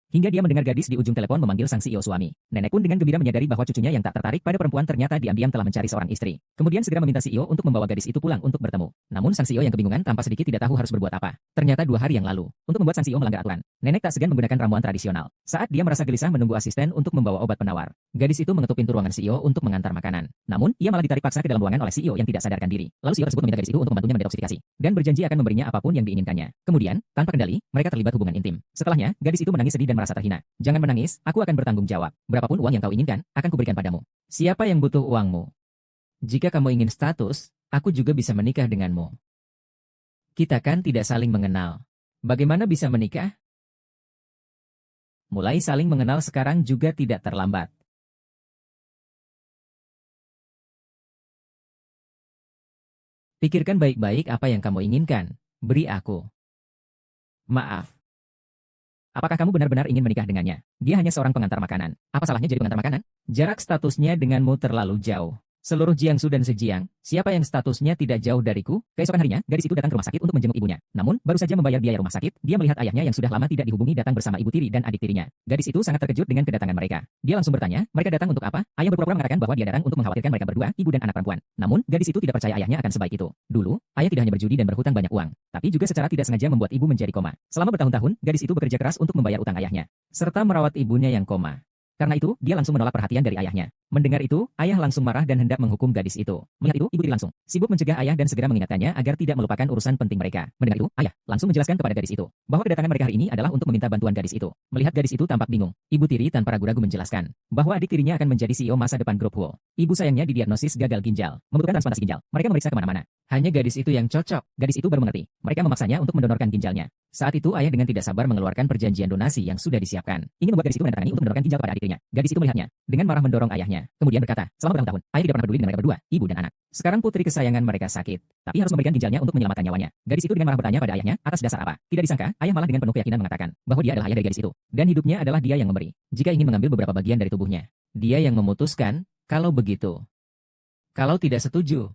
Hingga dia mendengar gadis di ujung telepon memanggil sang CEO suami. Nenek pun dengan gembira menyadari bahwa cucunya yang tak tertarik pada perempuan ternyata diam-diam telah mencari seorang istri. Kemudian segera meminta CEO untuk membawa gadis itu pulang untuk bertemu. Namun sang CEO yang kebingungan tanpa sedikit tidak tahu harus berbuat apa. Ternyata 2 hari yang lalu, untuk membuat sang CEO melanggar aturan, nenek tak segan menggunakan ramuan tradisional. Saat dia merasa gelisah menunggu asisten untuk membawa obat penawar, gadis itu mengetuk pintu ruangan CEO untuk mengantar makanan. Namun, ia malah ditarik paksa ke dalam ruangan oleh CEO yang tidak sadarkan diri. Lalu CEO tersebut meminta gadis itu untuk membantunya mendetoksifikasi dan berjanji akan memberinya apapun yang diinginkannya. Kemudian, tanpa kendali, mereka terlibat hubungan intim. Setelahnya, gadis itu menangis sedih dan merasa terhina. Jangan menangis, aku akan bertanggung jawab. Berapapun uang yang kau inginkan, akan kuberikan padamu. Siapa yang butuh uangmu? Jika kamu ingin status, aku juga bisa menikah denganmu. Kita kan tidak saling mengenal. Bagaimana bisa menikah? Mulai saling mengenal sekarang juga tidak terlambat. Pikirkan baik-baik apa yang kamu inginkan. Beri aku. Maaf. Apakah kamu benar-benar ingin menikah dengannya? Dia hanya seorang pengantar makanan. Apa salahnya jadi pengantar makanan? Jarak statusnya denganmu terlalu jauh. Seluruh Jiangsu dan Sejiang, siapa yang statusnya tidak jauh dariku? Keesokan harinya, gadis itu datang ke rumah sakit untuk menjenguk ibunya. Namun, baru saja membayar biaya rumah sakit, dia melihat ayahnya yang sudah lama tidak dihubungi datang bersama ibu tiri dan adik tirinya. Gadis itu sangat terkejut dengan kedatangan mereka. Dia langsung bertanya, mereka datang untuk apa? Ayah berpura-pura mengatakan bahwa dia datang untuk mengkhawatirkan mereka berdua, ibu dan anak perempuan. Namun, gadis itu tidak percaya ayahnya akan sebaik itu. Dulu, ayah tidak hanya berjudi dan berhutang banyak uang, tapi juga secara tidak sengaja membuat ibu menjadi koma. Selama bertahun-tahun, gadis itu bekerja keras untuk membayar utang ayahnya, serta merawat ibunya yang koma. Karena itu, dia langsung menolak perhatian dari ayahnya. Mendengar itu, ayah langsung marah dan hendak menghukum gadis itu. Melihat itu, ibu tiri langsung sibuk mencegah ayah dan segera mengingatkannya agar tidak melupakan urusan penting mereka. Mendengar itu, ayah langsung menjelaskan kepada gadis itu bahwa kedatangan mereka hari ini adalah untuk meminta bantuan gadis itu. Melihat gadis itu tampak bingung, ibu tiri tanpa ragu-ragu menjelaskan bahwa adik tirinya akan menjadi CEO masa depan grup Huo. Ibu sayangnya didiagnosis gagal ginjal, membutuhkan transplantasi ginjal. Mereka memeriksa kemana-mana. Hanya gadis itu yang cocok. Gadis itu baru mengerti. Mereka memaksanya untuk mendonorkan ginjalnya. Saat itu ayah dengan tidak sabar mengeluarkan perjanjian donasi yang sudah disiapkan. Ingin membuat gadis itu menandatangani untuk mendonorkan ginjal kepada adik tirinya. Gadis itu melihatnya dengan marah mendorong ayahnya. Kemudian berkata, selama bertahun-tahun, ayah tidak pernah peduli dengan mereka berdua, ibu dan anak. Sekarang putri kesayangan mereka sakit, tapi harus memberikan ginjalnya untuk menyelamatkan nyawanya. Gadis itu dengan marah bertanya pada ayahnya, atas dasar apa? Tidak disangka, ayah malah dengan penuh keyakinan mengatakan bahwa dia adalah ayah dari gadis itu, dan hidupnya adalah dia yang memberi. Jika ingin mengambil beberapa bagian dari tubuhnya, dia yang memutuskan. Kalau begitu, kalau tidak setuju,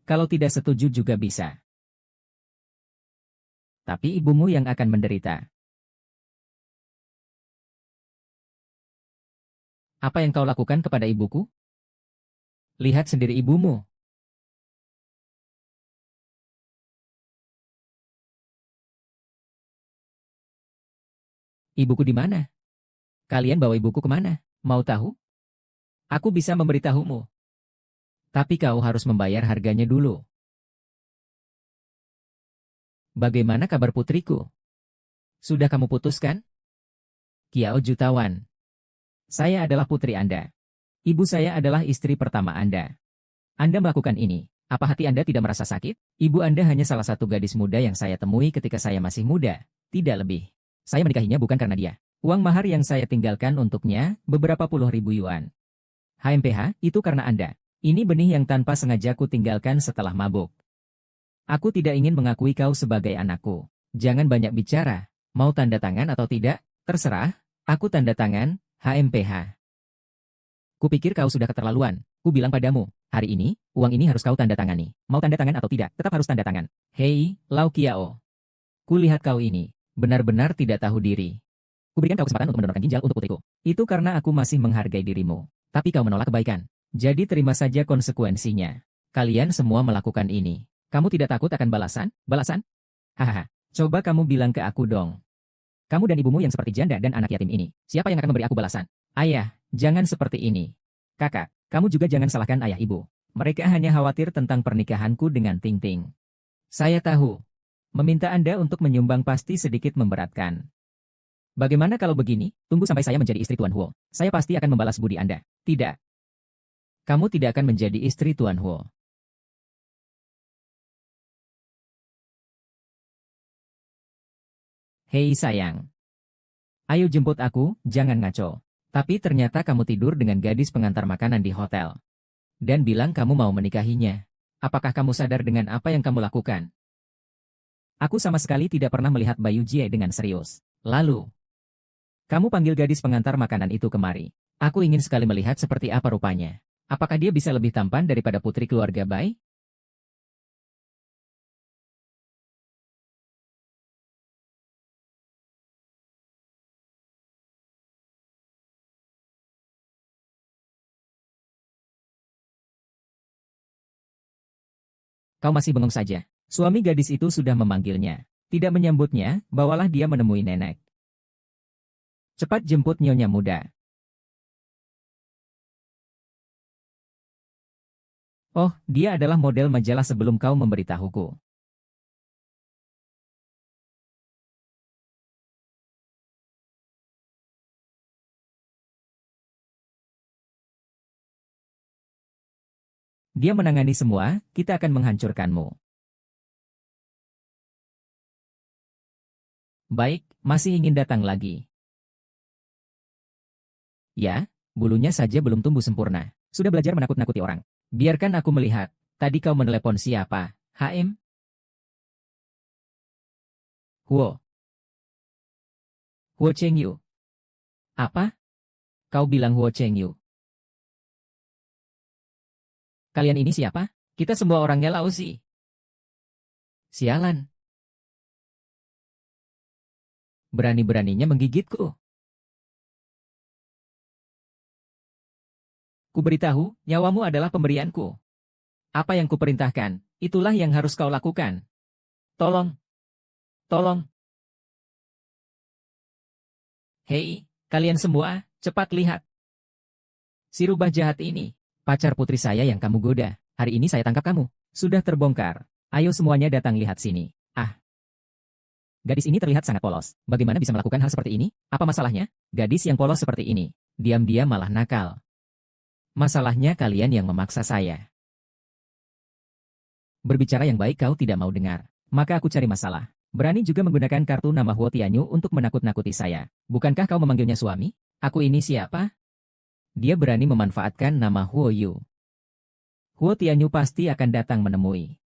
kalau tidak setuju juga bisa. Tapi ibumu yang akan menderita. Apa yang kau lakukan kepada ibuku? Lihat sendiri ibumu. Ibuku di mana? Kalian bawa ibuku kemana? Mau tahu? Aku bisa memberitahumu. Tapi kau harus membayar harganya dulu. Bagaimana kabar putriku? Sudah kamu putuskan? Kiao Jutawan. Saya adalah putri Anda. Ibu saya adalah istri pertama Anda. Anda melakukan ini. Apa hati Anda tidak merasa sakit? Ibu Anda hanya salah satu gadis muda yang saya temui ketika saya masih muda. Tidak lebih. Saya menikahinya bukan karena dia. Uang mahar yang saya tinggalkan untuknya, beberapa puluh ribu yuan. HMPH, itu karena Anda. Ini benih yang tanpa sengaja ku tinggalkan setelah mabuk. Aku tidak ingin mengakui kau sebagai anakku. Jangan banyak bicara. Mau tanda tangan atau tidak? Terserah. Aku tanda tangan, HMPH. Kupikir kau sudah keterlaluan. Ku bilang padamu, hari ini, uang ini harus kau tanda tangani. Mau tanda tangan atau tidak, tetap harus tanda tangan. Hei, Lau Kiao. Kulihat kau ini, benar-benar tidak tahu diri. Kuberikan kau kesempatan untuk mendonorkan ginjal untuk putriku. Itu karena aku masih menghargai dirimu. Tapi kau menolak kebaikan. Jadi terima saja konsekuensinya. Kalian semua melakukan ini. Kamu tidak takut akan balasan? Balasan? Hahaha. Coba kamu bilang ke aku dong. Kamu dan ibumu yang seperti janda dan anak yatim ini. Siapa yang akan memberi aku balasan? Ayah, jangan seperti ini. Kakak, kamu juga jangan salahkan ayah ibu. Mereka hanya khawatir tentang pernikahanku dengan Ting Ting. Saya tahu. Meminta Anda untuk menyumbang pasti sedikit memberatkan. Bagaimana kalau begini? Tunggu sampai saya menjadi istri Tuan Huo. Saya pasti akan membalas budi Anda. Tidak. Kamu tidak akan menjadi istri Tuan Huo. Hei sayang. Ayo jemput aku, jangan ngaco. Tapi ternyata kamu tidur dengan gadis pengantar makanan di hotel. Dan bilang kamu mau menikahinya. Apakah kamu sadar dengan apa yang kamu lakukan? Aku sama sekali tidak pernah melihat Bayu Jie dengan serius. Lalu, kamu panggil gadis pengantar makanan itu kemari. Aku ingin sekali melihat seperti apa rupanya. Apakah dia bisa lebih tampan daripada putri keluarga Bai? Kau masih bengong saja. Suami gadis itu sudah memanggilnya. Tidak menyambutnya, bawalah dia menemui nenek. Cepat jemput nyonya muda. Oh, dia adalah model majalah sebelum kau memberitahuku. Dia menangani semua, kita akan menghancurkanmu. Baik, masih ingin datang lagi. Ya, bulunya saja belum tumbuh sempurna. Sudah belajar menakut-nakuti orang. Biarkan aku melihat. Tadi kau menelepon siapa? HM? Huo. Huo Chengyu. Apa? Kau bilang Huo Chengyu. Kalian ini siapa? Kita semua orangnya Lausi. Sialan. Berani-beraninya menggigitku. Kuberitahu, nyawamu adalah pemberianku. Apa yang kuperintahkan, itulah yang harus kau lakukan. Tolong. Tolong. Hei, kalian semua, cepat lihat. Si rubah jahat ini, pacar putri saya yang kamu goda. Hari ini saya tangkap kamu. Sudah terbongkar. Ayo semuanya datang lihat sini. Ah, gadis ini terlihat sangat polos. Bagaimana bisa melakukan hal seperti ini? Apa masalahnya? Gadis yang polos seperti ini, diam-diam malah nakal. Masalahnya kalian yang memaksa saya. Berbicara yang baik kau tidak mau dengar. Maka aku cari masalah. Berani juga menggunakan kartu nama Huo Tianyu untuk menakut-nakuti saya. Bukankah kau memanggilnya suami? Aku ini siapa? Dia berani memanfaatkan nama Huo Yu. Huo Tianyu pasti akan datang menemui.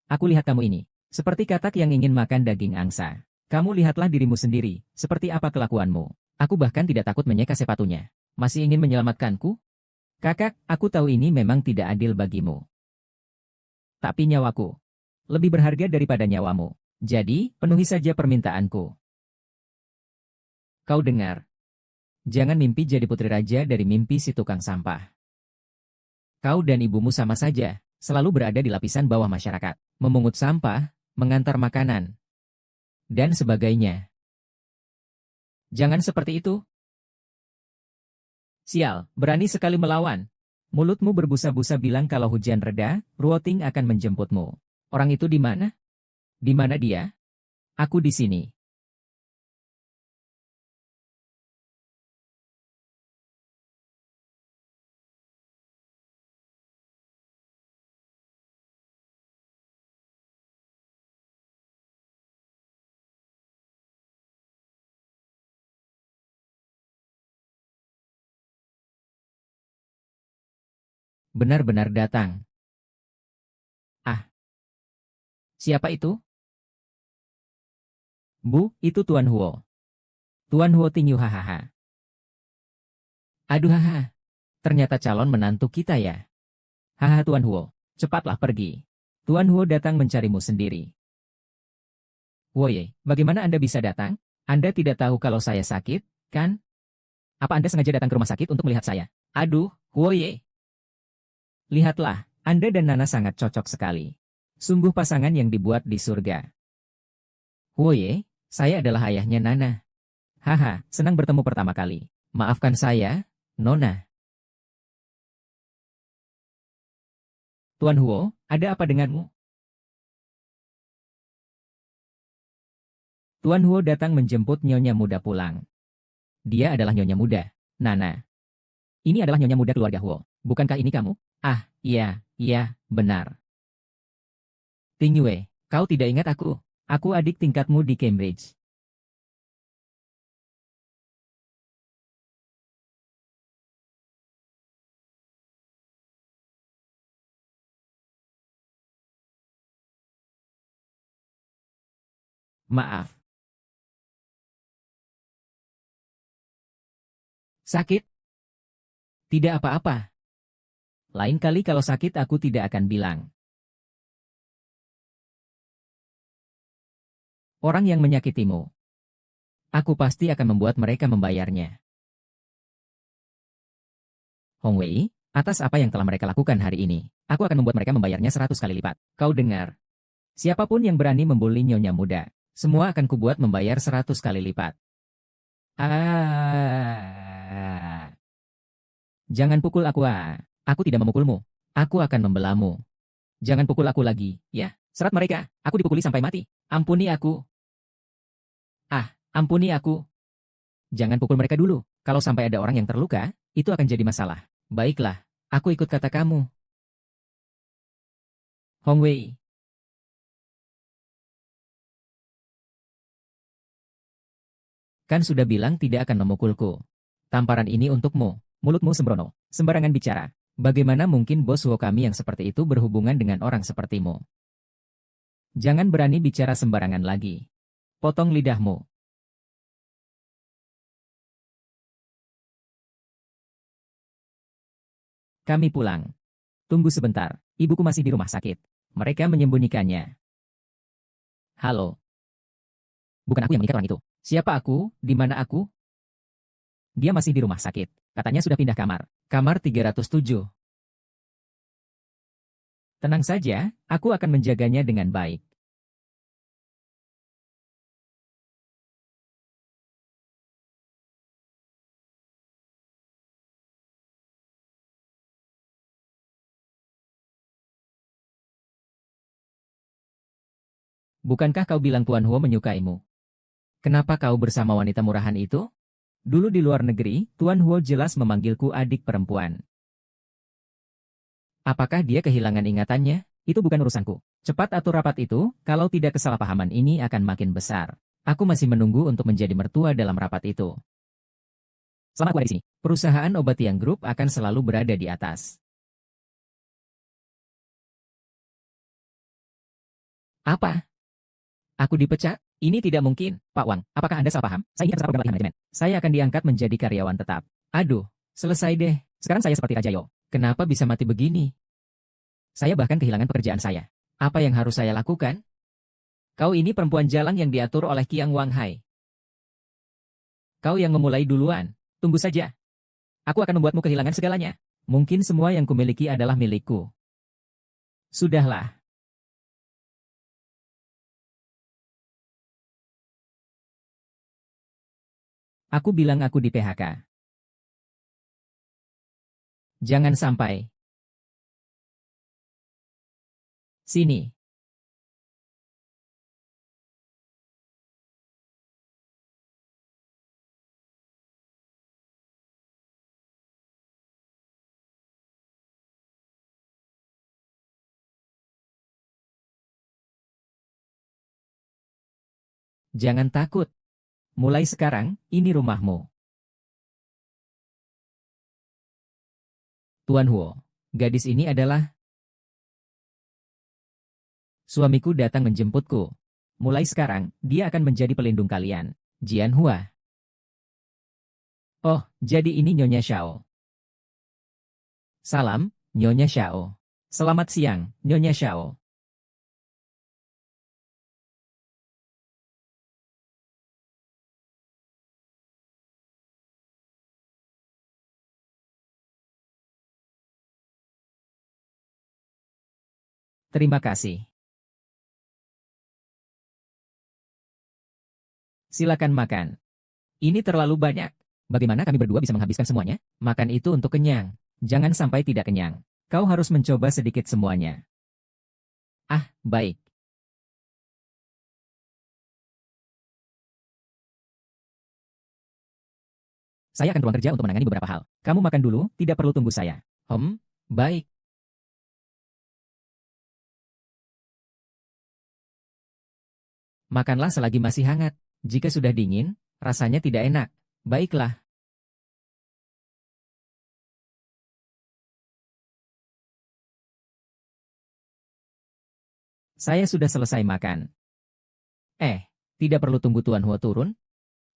Aku lihat kamu ini. Seperti katak yang ingin makan daging angsa. Kamu lihatlah dirimu sendiri. Seperti apa kelakuanmu. Aku bahkan tidak takut menyeka sepatunya. Masih ingin menyelamatkanku? Kakak, aku tahu ini memang tidak adil bagimu. Tapi nyawaku lebih berharga daripada nyawamu. Jadi, penuhi saja permintaanku. Kau dengar? Jangan mimpi jadi putri raja dari mimpi si tukang sampah. Kau dan ibumu sama saja, selalu berada di lapisan bawah masyarakat, memungut sampah, mengantar makanan, dan sebagainya. Jangan seperti itu. Sial, berani sekali melawan. Mulutmu berbusa-busa bilang kalau hujan reda, Ruoting akan menjemputmu. Orang itu di mana? Di mana dia? Aku di sini. Benar-benar datang. Ah, siapa itu? Bu, itu Tuan Huo. Tuan Huo Tingyu hahaha. Aduh haha. Ternyata calon menantu kita ya. Haha Tuan Huo, cepatlah pergi. Tuan Huo datang mencarimu sendiri. Woye, bagaimana Anda bisa datang? Anda tidak tahu kalau saya sakit, kan? Apa Anda sengaja datang ke rumah sakit untuk melihat saya? Aduh, Woye. Lihatlah, Anda dan Nana sangat cocok sekali. Sungguh pasangan yang dibuat di surga. Woye, saya adalah ayahnya Nana. Haha, senang bertemu pertama kali. Maafkan saya, Nona. Tuan Huo, ada apa denganmu? Tuan Huo datang menjemput Nyonya Muda pulang. Dia adalah Nyonya Muda, Nana. Ini adalah Nyonya Muda keluarga Huo. Bukankah ini kamu? Ah, iya, iya, benar. Tingyue, kau tidak ingat aku? Aku adik tingkatmu di Cambridge. Maaf. Sakit? Tidak apa-apa. Lain kali kalau sakit aku tidak akan bilang. Orang yang menyakitimu. Aku pasti akan membuat mereka membayarnya. Hong Wei, Atas apa yang telah mereka lakukan hari ini, aku akan membuat mereka membayarnya 100 kali lipat. Kau dengar? Siapapun yang berani membuli nyonya muda, semua akan kubuat membayar 100 kali lipat. Ah. Jangan pukul aku ah. Aku tidak memukulmu. Aku akan membelamu. Jangan pukul aku lagi, ya. Serat mereka, aku dipukuli sampai mati. Ampuni aku. Ah, ampuni aku. Jangan pukul mereka dulu. Kalau sampai ada orang yang terluka, itu akan jadi masalah. Baiklah, aku ikut kata kamu. Hong Wei. Kan sudah bilang tidak akan memukulku. Tamparan ini untukmu. Mulutmu sembrono. Sembarangan bicara. Bagaimana mungkin bos Wo kami yang seperti itu berhubungan dengan orang sepertimu? Jangan berani bicara sembarangan lagi. Potong lidahmu. Kami pulang. Tunggu sebentar. Ibuku masih di rumah sakit. Mereka menyembunyikannya. Halo. Bukan aku yang mengikat orang itu. Siapa aku? Di mana aku? Dia masih di rumah sakit. Katanya sudah pindah kamar. Kamar 307. Tenang saja, aku akan menjaganya dengan baik. Bukankah kau bilang Tuan Huo menyukaimu? Kenapa kau bersama wanita murahan itu? Dulu di luar negeri, Tuan Huo jelas memanggilku adik perempuan. Apakah dia kehilangan ingatannya? Itu bukan urusanku. Cepat atur rapat itu, kalau tidak kesalahpahaman ini akan makin besar. Aku masih menunggu untuk menjadi mertua dalam rapat itu. Selama aku ada di sini, perusahaan obat Tiang Group akan selalu berada di atas. Apa? Aku dipecat? Ini tidak mungkin. Pak Wang, apakah Anda salah paham? Saya ini kan program latihan manajemen. Saya akan diangkat menjadi karyawan tetap. Aduh, selesai deh. Sekarang saya seperti Raja Yo. Kenapa bisa mati begini? Saya bahkan kehilangan pekerjaan saya. Apa yang harus saya lakukan? Kau ini perempuan jalang yang diatur oleh Qiang Wang Hai. Kau yang memulai duluan. Tunggu saja. Aku akan membuatmu kehilangan segalanya. Mungkin semua yang kumiliki adalah milikku. Sudahlah. Aku bilang aku di PHK. Jangan sampai. Sini. Jangan takut. Mulai sekarang, ini rumahmu. Tuan Huo, gadis ini adalah suamiku datang menjemputku. Mulai sekarang, dia akan menjadi pelindung kalian. Jian Hua. Oh, jadi ini Nyonya Xiao. Salam, Nyonya Xiao. Selamat siang, Nyonya Xiao. Terima kasih. Silakan makan. Ini terlalu banyak. Bagaimana kami berdua bisa menghabiskan semuanya? Makan itu untuk kenyang. Jangan sampai tidak kenyang. Kau harus mencoba sedikit semuanya. Ah, baik. Saya akan ruang kerja untuk menangani beberapa hal. Kamu makan dulu, tidak perlu tunggu saya. Baik. Makanlah selagi masih hangat. Jika sudah dingin, rasanya tidak enak. Baiklah. Saya sudah selesai makan. Tidak perlu tunggu Tuan Huo turun.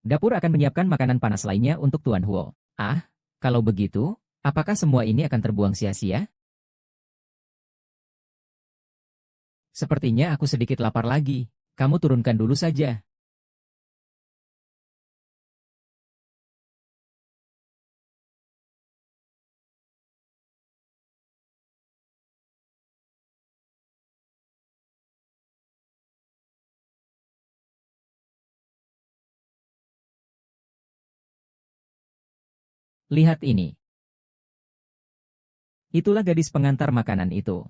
Dapur akan menyiapkan makanan panas lainnya untuk Tuan Huo. Ah, kalau begitu, apakah semua ini akan terbuang sia-sia? Sepertinya aku sedikit lapar lagi. Kamu turunkan dulu saja. Lihat ini. Itulah gadis pengantar makanan itu.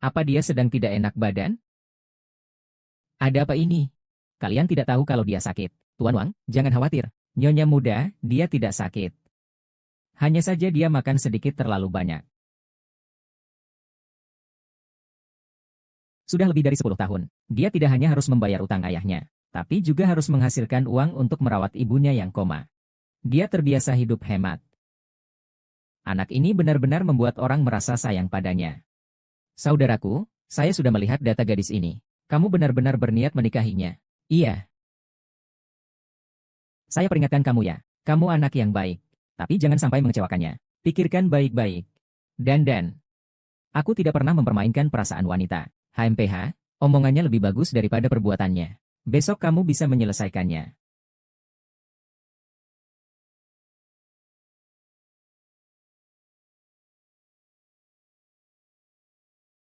Apa dia sedang tidak enak badan? Ada apa ini? Kalian tidak tahu kalau dia sakit. Tuan Wang, jangan khawatir. Nyonya muda, dia tidak sakit. Hanya saja dia makan sedikit terlalu banyak. Sudah lebih dari 10 tahun, dia tidak hanya harus membayar utang ayahnya, tapi juga harus menghasilkan uang untuk merawat ibunya yang koma. Dia terbiasa hidup hemat. Anak ini benar-benar membuat orang merasa sayang padanya. Saudaraku, saya sudah melihat data gadis ini. Kamu benar-benar berniat menikahinya. Iya. Saya peringatkan kamu ya, kamu anak yang baik. Tapi jangan sampai mengecewakannya. Pikirkan baik-baik. Dan, aku tidak pernah mempermainkan perasaan wanita. HMPH, omongannya lebih bagus daripada perbuatannya. Besok kamu bisa menyelesaikannya.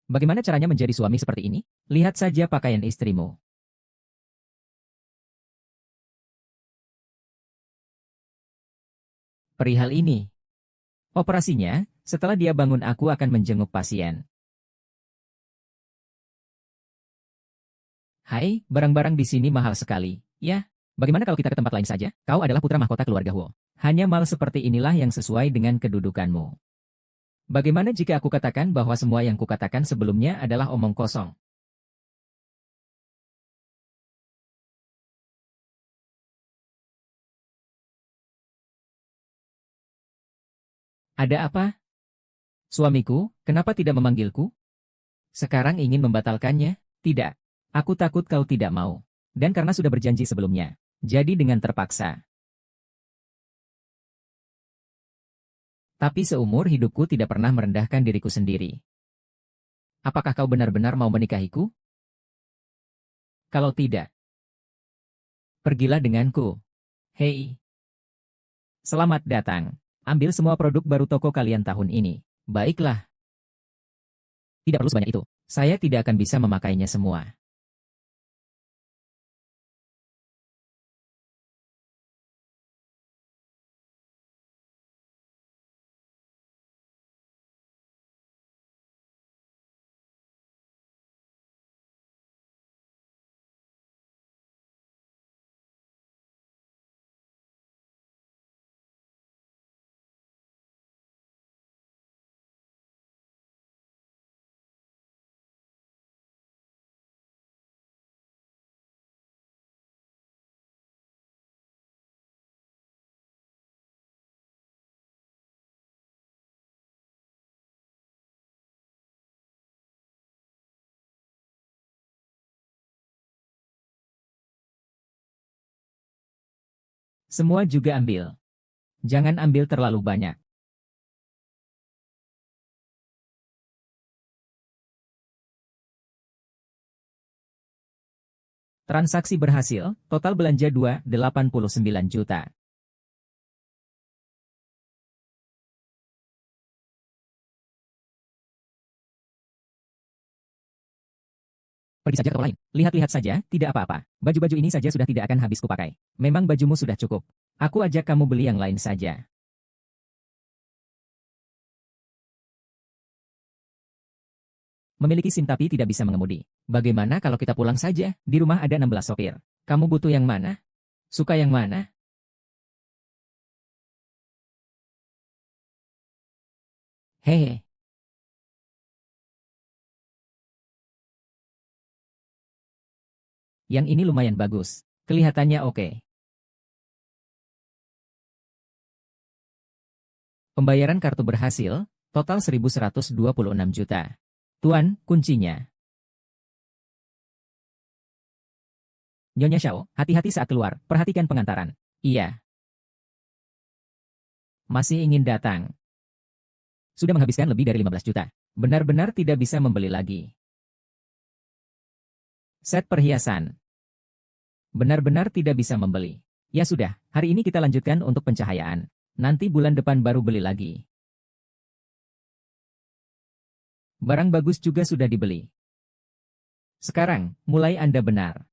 Bagaimana caranya menjadi suami seperti ini? Lihat saja pakaian istrimu. Perihal ini. Operasinya, setelah dia bangun aku akan menjenguk pasien. Hai, barang-barang di sini mahal sekali. Ya, bagaimana kalau kita ke tempat lain saja? Kau adalah putra mahkota keluarga Huo. Hanya mal seperti inilah yang sesuai dengan kedudukanmu. Bagaimana jika aku katakan bahwa semua yang kukatakan sebelumnya adalah omong kosong? Ada apa? Suamiku, kenapa tidak memanggilku? Sekarang ingin membatalkannya? Tidak. Aku takut kau tidak mau. Dan karena sudah berjanji sebelumnya. Jadi dengan terpaksa. Tapi seumur hidupku tidak pernah merendahkan diriku sendiri. Apakah kau benar-benar mau menikahiku? Kalau tidak, pergilah denganku. Hei, selamat datang. Ambil semua produk baru toko kalian tahun ini. Baiklah. Tidak perlu sebanyak itu. Saya tidak akan bisa memakainya semua. Semua juga ambil. Jangan ambil terlalu banyak. Transaksi berhasil, total belanja 2,89 juta. Pergi saja ke toko lain. Lihat-lihat saja, tidak apa-apa. Baju-baju ini saja sudah tidak akan habis kupakai. Memang bajumu sudah cukup. Aku ajak kamu beli yang lain saja. Memiliki SIM tapi tidak bisa mengemudi. Bagaimana kalau kita pulang saja? Di rumah ada 16 sopir. Kamu butuh yang mana? Suka yang mana? Hehe. Yang ini lumayan bagus. Kelihatannya oke. Pembayaran kartu berhasil, total 1.126 juta. Tuan, kuncinya. Nyonya Xiao, hati-hati saat keluar, perhatikan pengantaran. Iya. Masih ingin datang. Sudah menghabiskan lebih dari 15 juta. Benar-benar tidak bisa membeli lagi. Set perhiasan. Benar-benar tidak bisa membeli. Ya sudah, hari ini kita lanjutkan untuk pencahayaan. Nanti bulan depan baru beli lagi. Barang bagus juga sudah dibeli. Sekarang, mulai Anda benar.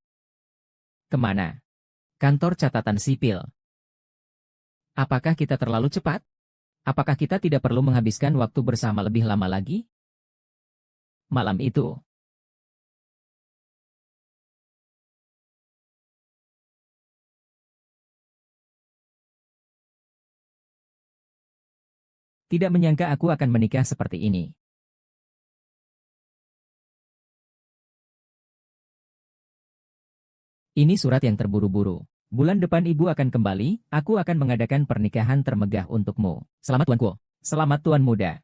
Kemana? Kantor catatan sipil. Apakah kita terlalu cepat? Apakah kita tidak perlu menghabiskan waktu bersama lebih lama lagi? Malam itu, tidak menyangka aku akan menikah seperti ini. Ini surat yang terburu-buru. Bulan depan ibu akan kembali, aku akan mengadakan pernikahan termegah untukmu. Selamat tuanku. Selamat tuan muda.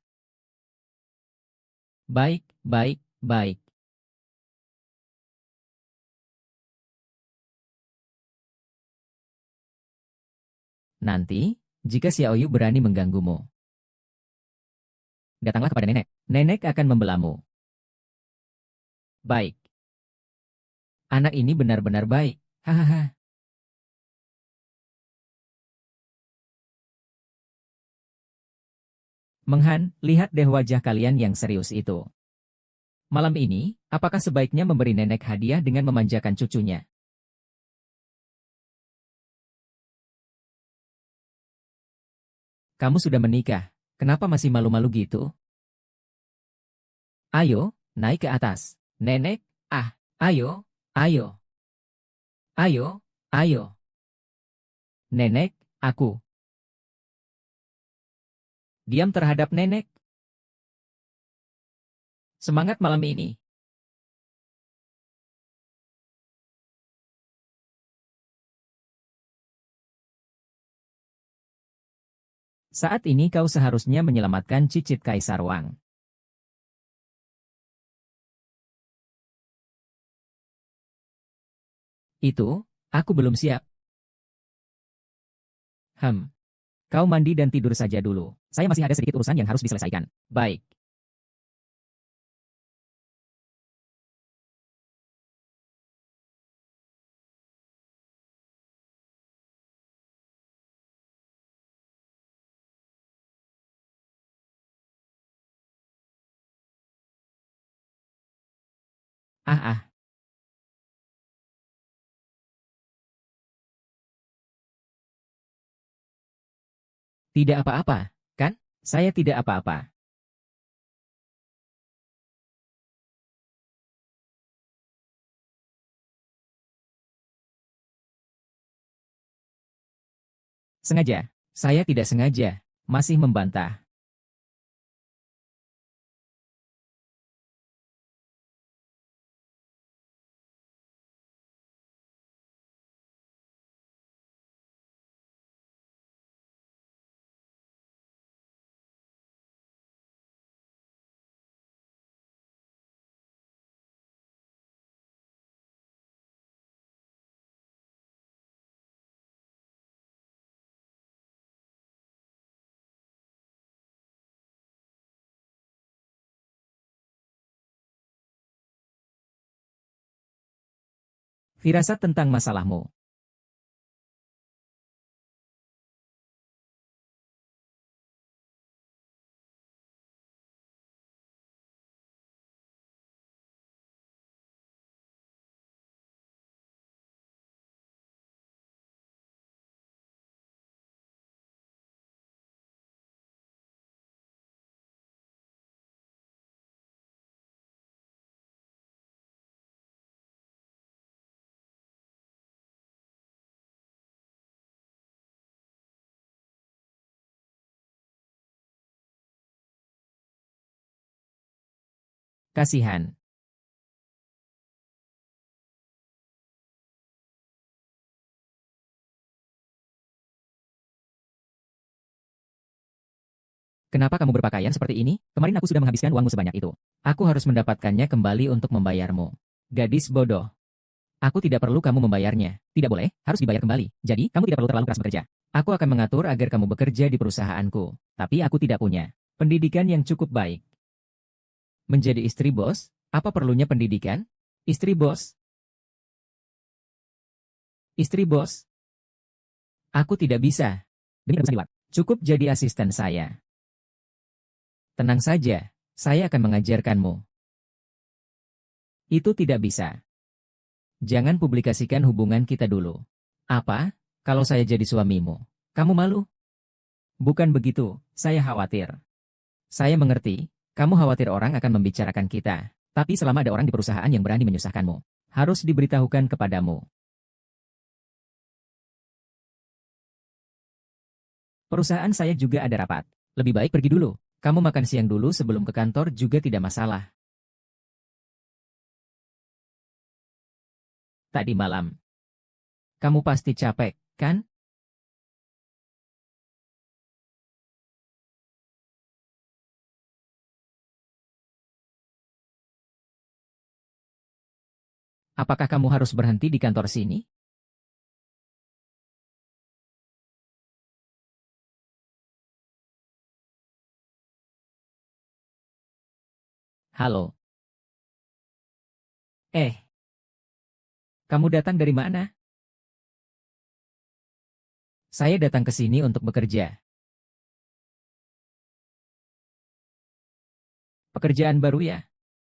Baik, baik, baik. Nanti, jika Xiaoyu berani mengganggumu, datanglah kepada nenek. Nenek akan membelamu. Baik. Anak ini benar-benar baik. Hahaha. Menghan, lihat deh wajah kalian yang serius itu. Malam ini, apakah sebaiknya memberi nenek hadiah dengan memanjakan cucunya? Kamu sudah menikah, kenapa masih malu-malu gitu? Ayo, naik ke atas. Nenek, ayo, ayo, ayo, ayo. Nenek, aku. Diam terhadap nenek. Semangat malam ini. Saat ini kau seharusnya menyelamatkan cicit Kaisar Wang. Itu, aku belum siap. Kau mandi dan tidur saja dulu. Saya masih ada sedikit urusan yang harus diselesaikan. Baik. Ah ah, tidak apa-apa, kan? Saya tidak apa-apa. Sengaja. Saya tidak sengaja. Masih membantah. Firasat tentang masalahmu. Kasihan. Kenapa kamu berpakaian seperti ini? Kemarin aku sudah menghabiskan uangmu sebanyak itu. Aku harus mendapatkannya kembali untuk membayarmu. Gadis bodoh. Aku tidak perlu kamu membayarnya. Tidak boleh, harus dibayar kembali. Jadi, kamu tidak perlu terlalu keras bekerja. Aku akan mengatur agar kamu bekerja di perusahaanku. Tapi aku tidak punya pendidikan yang cukup baik. Menjadi istri bos, apa perlunya pendidikan? Istri bos, istri bos. Aku tidak bisa. Demi rebusan di luar. Cukup jadi asisten saya. Tenang saja, saya akan mengajarkanmu. Itu tidak bisa. Jangan publikasikan hubungan kita dulu. Apa? Kalau saya jadi suamimu, kamu malu? Bukan begitu, saya khawatir. Saya mengerti, kamu khawatir orang akan membicarakan kita. Tapi selama ada orang di perusahaan yang berani menyusahkanmu, harus diberitahukan kepadamu. Perusahaan saya juga ada rapat. Lebih baik pergi dulu. Kamu makan siang dulu sebelum ke kantor juga tidak masalah. Tadi malam. Kamu pasti capek, kan? Apakah kamu harus berhenti di kantor sini? Halo. Kamu datang dari mana? Saya datang ke sini untuk bekerja. Pekerjaan baru ya?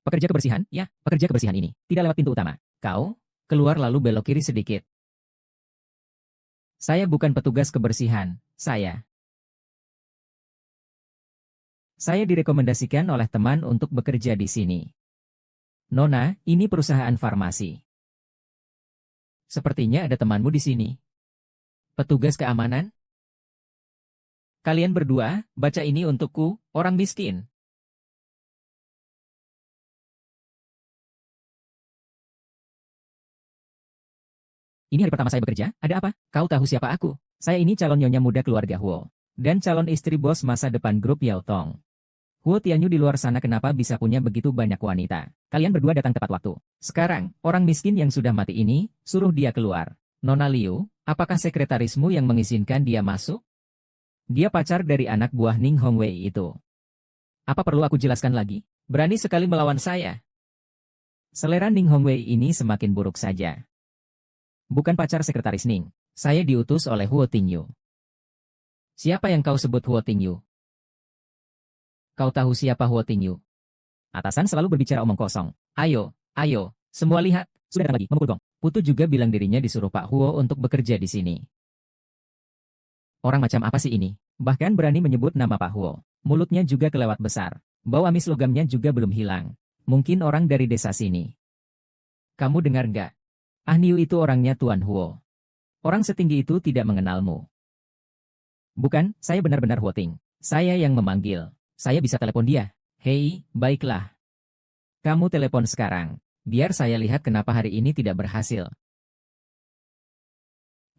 Pekerja kebersihan? Ya, pekerja kebersihan ini. Tidak lewat pintu utama. Kau, keluar lalu belok kiri sedikit. Saya bukan petugas kebersihan. Saya direkomendasikan oleh teman untuk bekerja di sini. Nona, ini perusahaan farmasi. Sepertinya ada temanmu di sini. Petugas keamanan? Kalian berdua, baca ini untukku, orang miskin. Ini hari pertama saya bekerja, ada apa? Kau tahu siapa aku? Saya ini calon nyonya muda keluarga Huo. Dan calon istri bos masa depan grup Yao Tong. Huo Tianyu di luar sana kenapa bisa punya begitu banyak wanita? Kalian berdua datang tepat waktu. Sekarang, orang miskin yang sudah mati ini, suruh dia keluar. Nona Liu, apakah sekretarismu yang mengizinkan dia masuk? Dia pacar dari anak buah Ning Hongwei itu. Apa perlu aku jelaskan lagi? Berani sekali melawan saya. Selera Ning Hongwei ini semakin buruk saja. Bukan pacar sekretaris Ning. Saya diutus oleh Huo Tingyu. Siapa yang kau sebut Huo Tingyu? Kau tahu siapa Huo Tingyu? Atasan selalu berbicara omong kosong. Ayo, semua lihat. Sudah datang lagi, memukul gong. Putu juga bilang dirinya disuruh Pak Huo untuk bekerja di sini. Orang macam apa sih ini? Bahkan berani menyebut nama Pak Huo. Mulutnya juga kelewat besar. Bau amis logamnya juga belum hilang. Mungkin orang dari desa sini. Kamu dengar nggak? Ah Niu itu orangnya Tuan Huo. Orang setinggi itu tidak mengenalmu. Bukan, saya benar-benar Huo Ting. Saya yang memanggil. Saya bisa telepon dia. Hei, baiklah. Kamu telepon sekarang. Biar saya lihat kenapa hari ini tidak berhasil.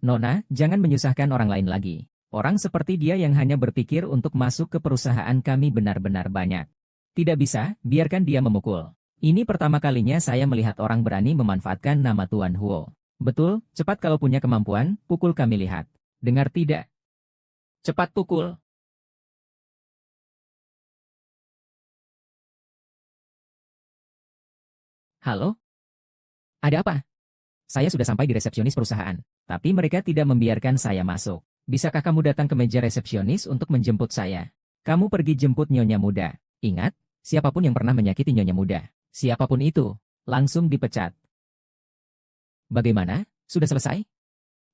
Nona, jangan menyusahkan orang lain lagi. Orang seperti dia yang hanya berpikir untuk masuk ke perusahaan kami benar-benar banyak. Tidak bisa, biarkan dia memukul. Ini pertama kalinya saya melihat orang berani memanfaatkan nama Tuan Huo. Betul, cepat kalau punya kemampuan, pukul kami lihat. Dengar tidak? Cepat pukul. Halo? Ada apa? Saya sudah sampai di resepsionis perusahaan, tapi mereka tidak membiarkan saya masuk. Bisakah kamu datang ke meja resepsionis untuk menjemput saya? Kamu pergi jemput nyonya muda. Ingat, siapapun yang pernah menyakiti nyonya muda, siapapun itu, langsung dipecat. Bagaimana? Sudah selesai?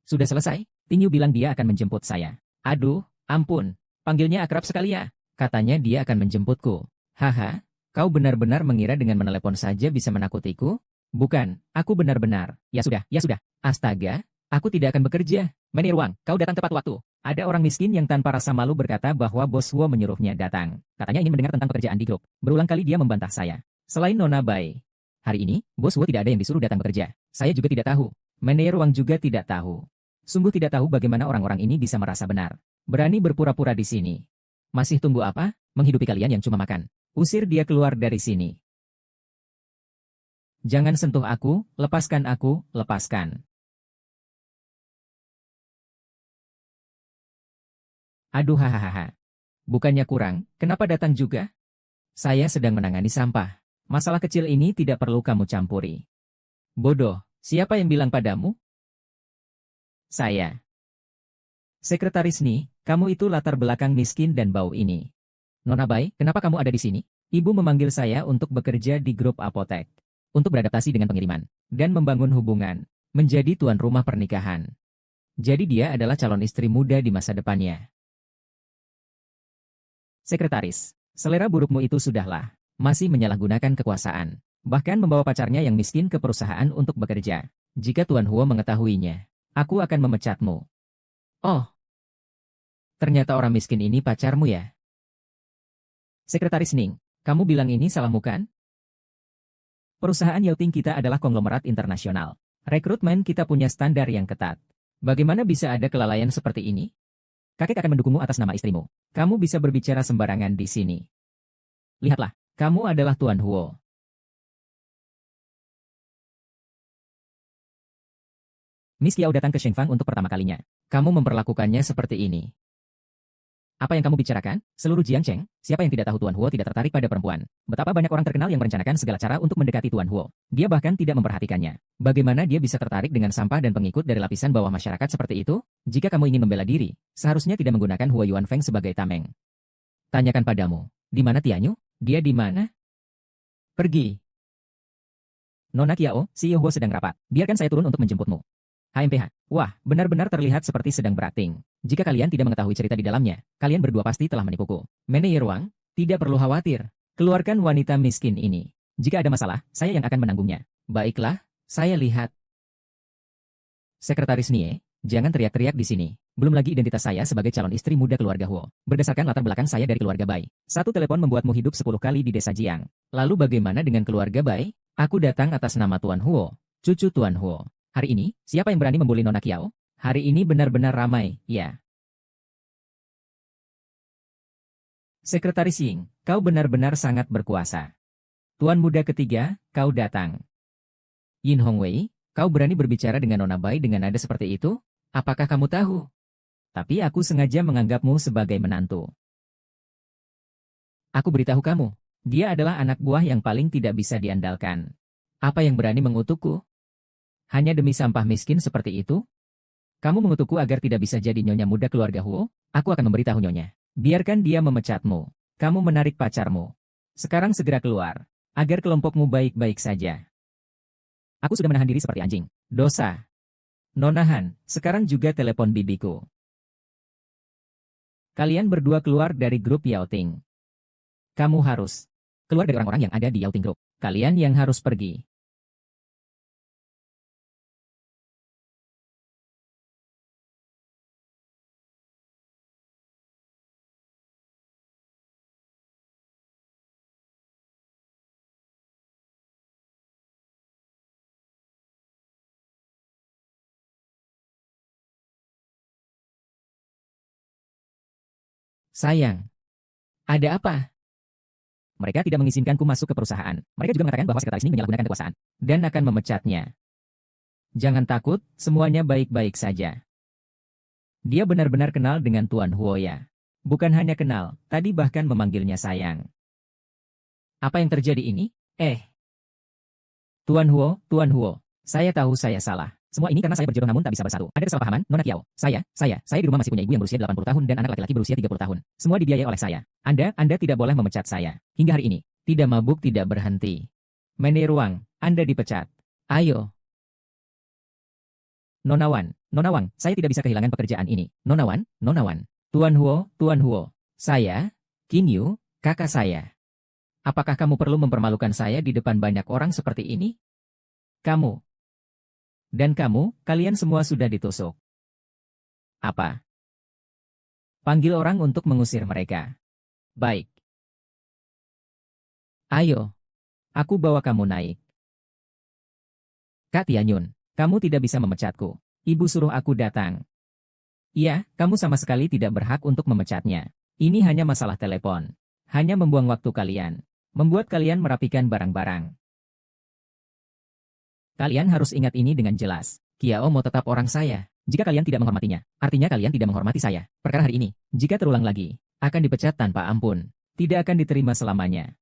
Sudah selesai? Tingyu bilang dia akan menjemput saya. Aduh, ampun. Panggilnya akrab sekali ya. Katanya dia akan menjemputku. Haha, kau benar-benar mengira dengan menelepon saja bisa menakutiku? Bukan, aku benar-benar. Ya sudah. Astaga, aku tidak akan bekerja. Menirwang, kau datang tepat waktu. Ada orang miskin yang tanpa rasa malu berkata bahwa bos Wo menyuruhnya datang. Katanya ingin mendengar tentang pekerjaan di grup. Berulang kali dia membantah saya. Selain Nona Bai. Hari ini, bos Wo tidak ada yang disuruh datang bekerja. Saya juga tidak tahu. Menirwang juga tidak tahu. Sungguh tidak tahu bagaimana orang-orang ini bisa merasa benar. Berani berpura-pura di sini. Masih tunggu apa? Menghidupi kalian yang cuma makan. Usir dia keluar dari sini. Jangan sentuh aku, lepaskan. Aduh hahaha. Bukannya kurang, kenapa datang juga? Saya sedang menangani sampah. Masalah kecil ini tidak perlu kamu campuri. Bodoh, siapa yang bilang padamu? Saya. Sekretaris nih, kamu itu latar belakang miskin dan bau ini. Nona Bai, kenapa kamu ada di sini? Ibu memanggil saya untuk bekerja di grup apotek. Untuk beradaptasi dengan pengiriman. Dan membangun hubungan. Menjadi tuan rumah pernikahan. Jadi dia adalah calon istri muda di masa depannya. Sekretaris, selera burukmu itu sudahlah. Masih menyalahgunakan kekuasaan. Bahkan membawa pacarnya yang miskin ke perusahaan untuk bekerja. Jika Tuan Huo mengetahuinya, aku akan memecatmu. Oh, ternyata orang miskin ini pacarmu ya? Sekretaris Ning, kamu bilang ini salahmu kan? Perusahaan Yauting kita adalah konglomerat internasional. Rekrutmen kita punya standar yang ketat. Bagaimana bisa ada kelalaian seperti ini? Kakek akan mendukungmu atas nama istrimu. Kamu bisa berbicara sembarangan di sini. Lihatlah, kamu adalah Tuan Huo. Miss Kiao datang ke Shengfang untuk pertama kalinya. Kamu memperlakukannya seperti ini. Apa yang kamu bicarakan? Seluruh Jiangcheng, siapa yang tidak tahu Tuan Huo tidak tertarik pada perempuan? Betapa banyak orang terkenal yang merencanakan segala cara untuk mendekati Tuan Huo. Dia bahkan tidak memperhatikannya. Bagaimana dia bisa tertarik dengan sampah dan pengikut dari lapisan bawah masyarakat seperti itu? Jika kamu ingin membela diri, seharusnya tidak menggunakan Huo Yuanfeng sebagai tameng. Tanyakan padamu, di mana Tianyu? Dia di mana? Pergi. Nona Kiao, CEO Huo sedang rapat. Biarkan saya turun untuk menjemputmu. HMPH. Wah, benar-benar terlihat seperti sedang berakting. Jika kalian tidak mengetahui cerita di dalamnya, kalian berdua pasti telah menipuku. Manajer Wang, tidak perlu khawatir. Keluarkan wanita miskin ini. Jika ada masalah, saya yang akan menanggungnya. Baiklah, saya lihat. Sekretaris Nie, jangan teriak-teriak di sini. Belum lagi identitas saya sebagai calon istri muda keluarga Huo. Berdasarkan latar belakang saya dari keluarga Bai. Satu telepon membuatmu hidup 10 kali di desa Jiang. Lalu bagaimana dengan keluarga Bai? Aku datang atas nama Tuan Huo, cucu Tuan Huo. Hari ini, siapa yang berani membuli Nona Kiao? Hari ini benar-benar ramai, ya. Sekretaris Ying, kau benar-benar sangat berkuasa. Tuan muda ketiga, kau datang. Yin Hongwei, kau berani berbicara dengan Nona Bai dengan nada seperti itu? Apakah kamu tahu? Tapi aku sengaja menganggapmu sebagai menantu. Aku beritahu kamu, dia adalah anak buah yang paling tidak bisa diandalkan. Apa yang berani mengutukku? Hanya demi sampah miskin seperti itu? Kamu mengutukku agar tidak bisa jadi nyonya muda keluarga Huo? Aku akan memberitahu nyonya. Biarkan dia memecatmu. Kamu menarik pacarmu. Sekarang segera keluar, agar kelompokmu baik-baik saja. Aku sudah menahan diri seperti anjing. Dosa. Nona Han, sekarang juga telepon bibiku. Kalian berdua keluar dari grup Yauting. Kamu harus keluar dari orang-orang yang ada di Yauting Group. Kalian yang harus pergi. Sayang. Ada apa? Mereka tidak mengizinkanku masuk ke perusahaan. Mereka juga mengatakan bahwa sekretaris ini menyalahgunakan kekuasaan. Dan akan memecatnya. Jangan takut, semuanya baik-baik saja. Dia benar-benar kenal dengan Tuan Huo ya. Bukan hanya kenal, tadi bahkan memanggilnya sayang. Apa yang terjadi ini? Tuan Huo, saya tahu saya salah. Semua ini karena saya berjodoh namun tak bisa bersatu. Ada kesalahpahaman, Nona Kiao. Saya di rumah masih punya ibu yang berusia 80 tahun dan anak laki-laki berusia 30 tahun. Semua dibiayai oleh saya. Anda tidak boleh memecat saya. Hingga hari ini, tidak mabuk tidak berhenti. Manajer Wang, Anda dipecat. Ayo. Nona Wang, saya tidak bisa kehilangan pekerjaan ini. Nona Wan. Tuan Huo. Saya, Qin Yu, kakak saya. Apakah kamu perlu mempermalukan saya di depan banyak orang seperti ini? Kamu. Dan kalian semua sudah ditusuk. Apa? Panggil orang untuk mengusir mereka. Baik. Ayo. Aku bawa kamu naik. Kak Tianyun, kamu tidak bisa memecatku. Ibu suruh aku datang. Iya, kamu sama sekali tidak berhak untuk memecatnya. Ini hanya masalah telepon. Hanya membuang waktu kalian. Membuat kalian merapikan barang-barang. Kalian harus ingat ini dengan jelas. Kiao mau tetap orang saya. Jika kalian tidak menghormatinya, artinya kalian tidak menghormati saya. Perkara hari ini, jika terulang lagi, akan dipecat tanpa ampun. Tidak akan diterima selamanya.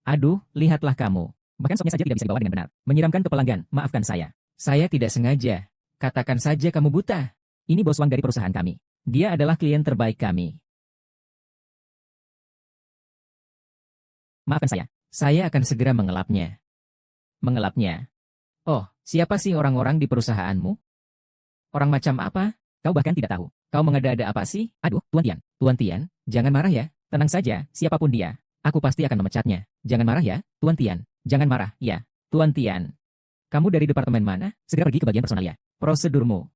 Aduh, lihatlah kamu. Bahkan sopnya saja tidak bisa dibawa dengan benar. Menyiramkan ke pelanggan, maafkan saya. Saya tidak sengaja. Katakan saja kamu buta. Ini bos Wang dari perusahaan kami. Dia adalah klien terbaik kami. Maafkan saya. Saya akan segera mengelapnya. Mengelapnya. Oh, siapa sih orang-orang di perusahaanmu? Orang macam apa? Kau bahkan tidak tahu. Kau mengada-ada apa sih? Aduh, Tuan Tian. Tuan Tian, jangan marah ya. Tenang saja, siapapun dia. Aku pasti akan memecatnya. Jangan marah ya, Tuan Tian. Jangan marah, ya. Tuan Tian. Kamu dari departemen mana? Segera pergi ke bagian personal ya. Prosedurmu.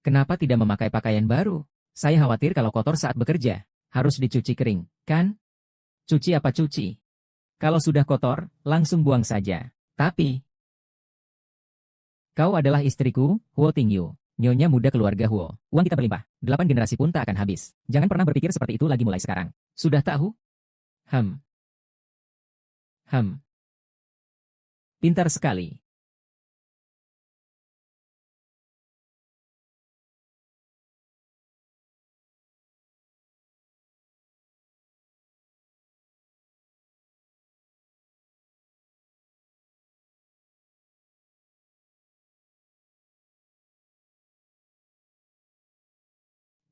Kenapa tidak memakai pakaian baru? Saya khawatir kalau kotor saat bekerja. Harus dicuci kering, kan? Cuci apa cuci? Kalau sudah kotor, langsung buang saja. Tapi, kau adalah istriku, Huo Tingyu. Nyonya muda keluarga Huo. Uang kita berlimpah. 8 generasi pun tak akan habis. Jangan pernah berpikir seperti itu lagi mulai sekarang. Sudah tahu? Hem. Hem. Pintar sekali.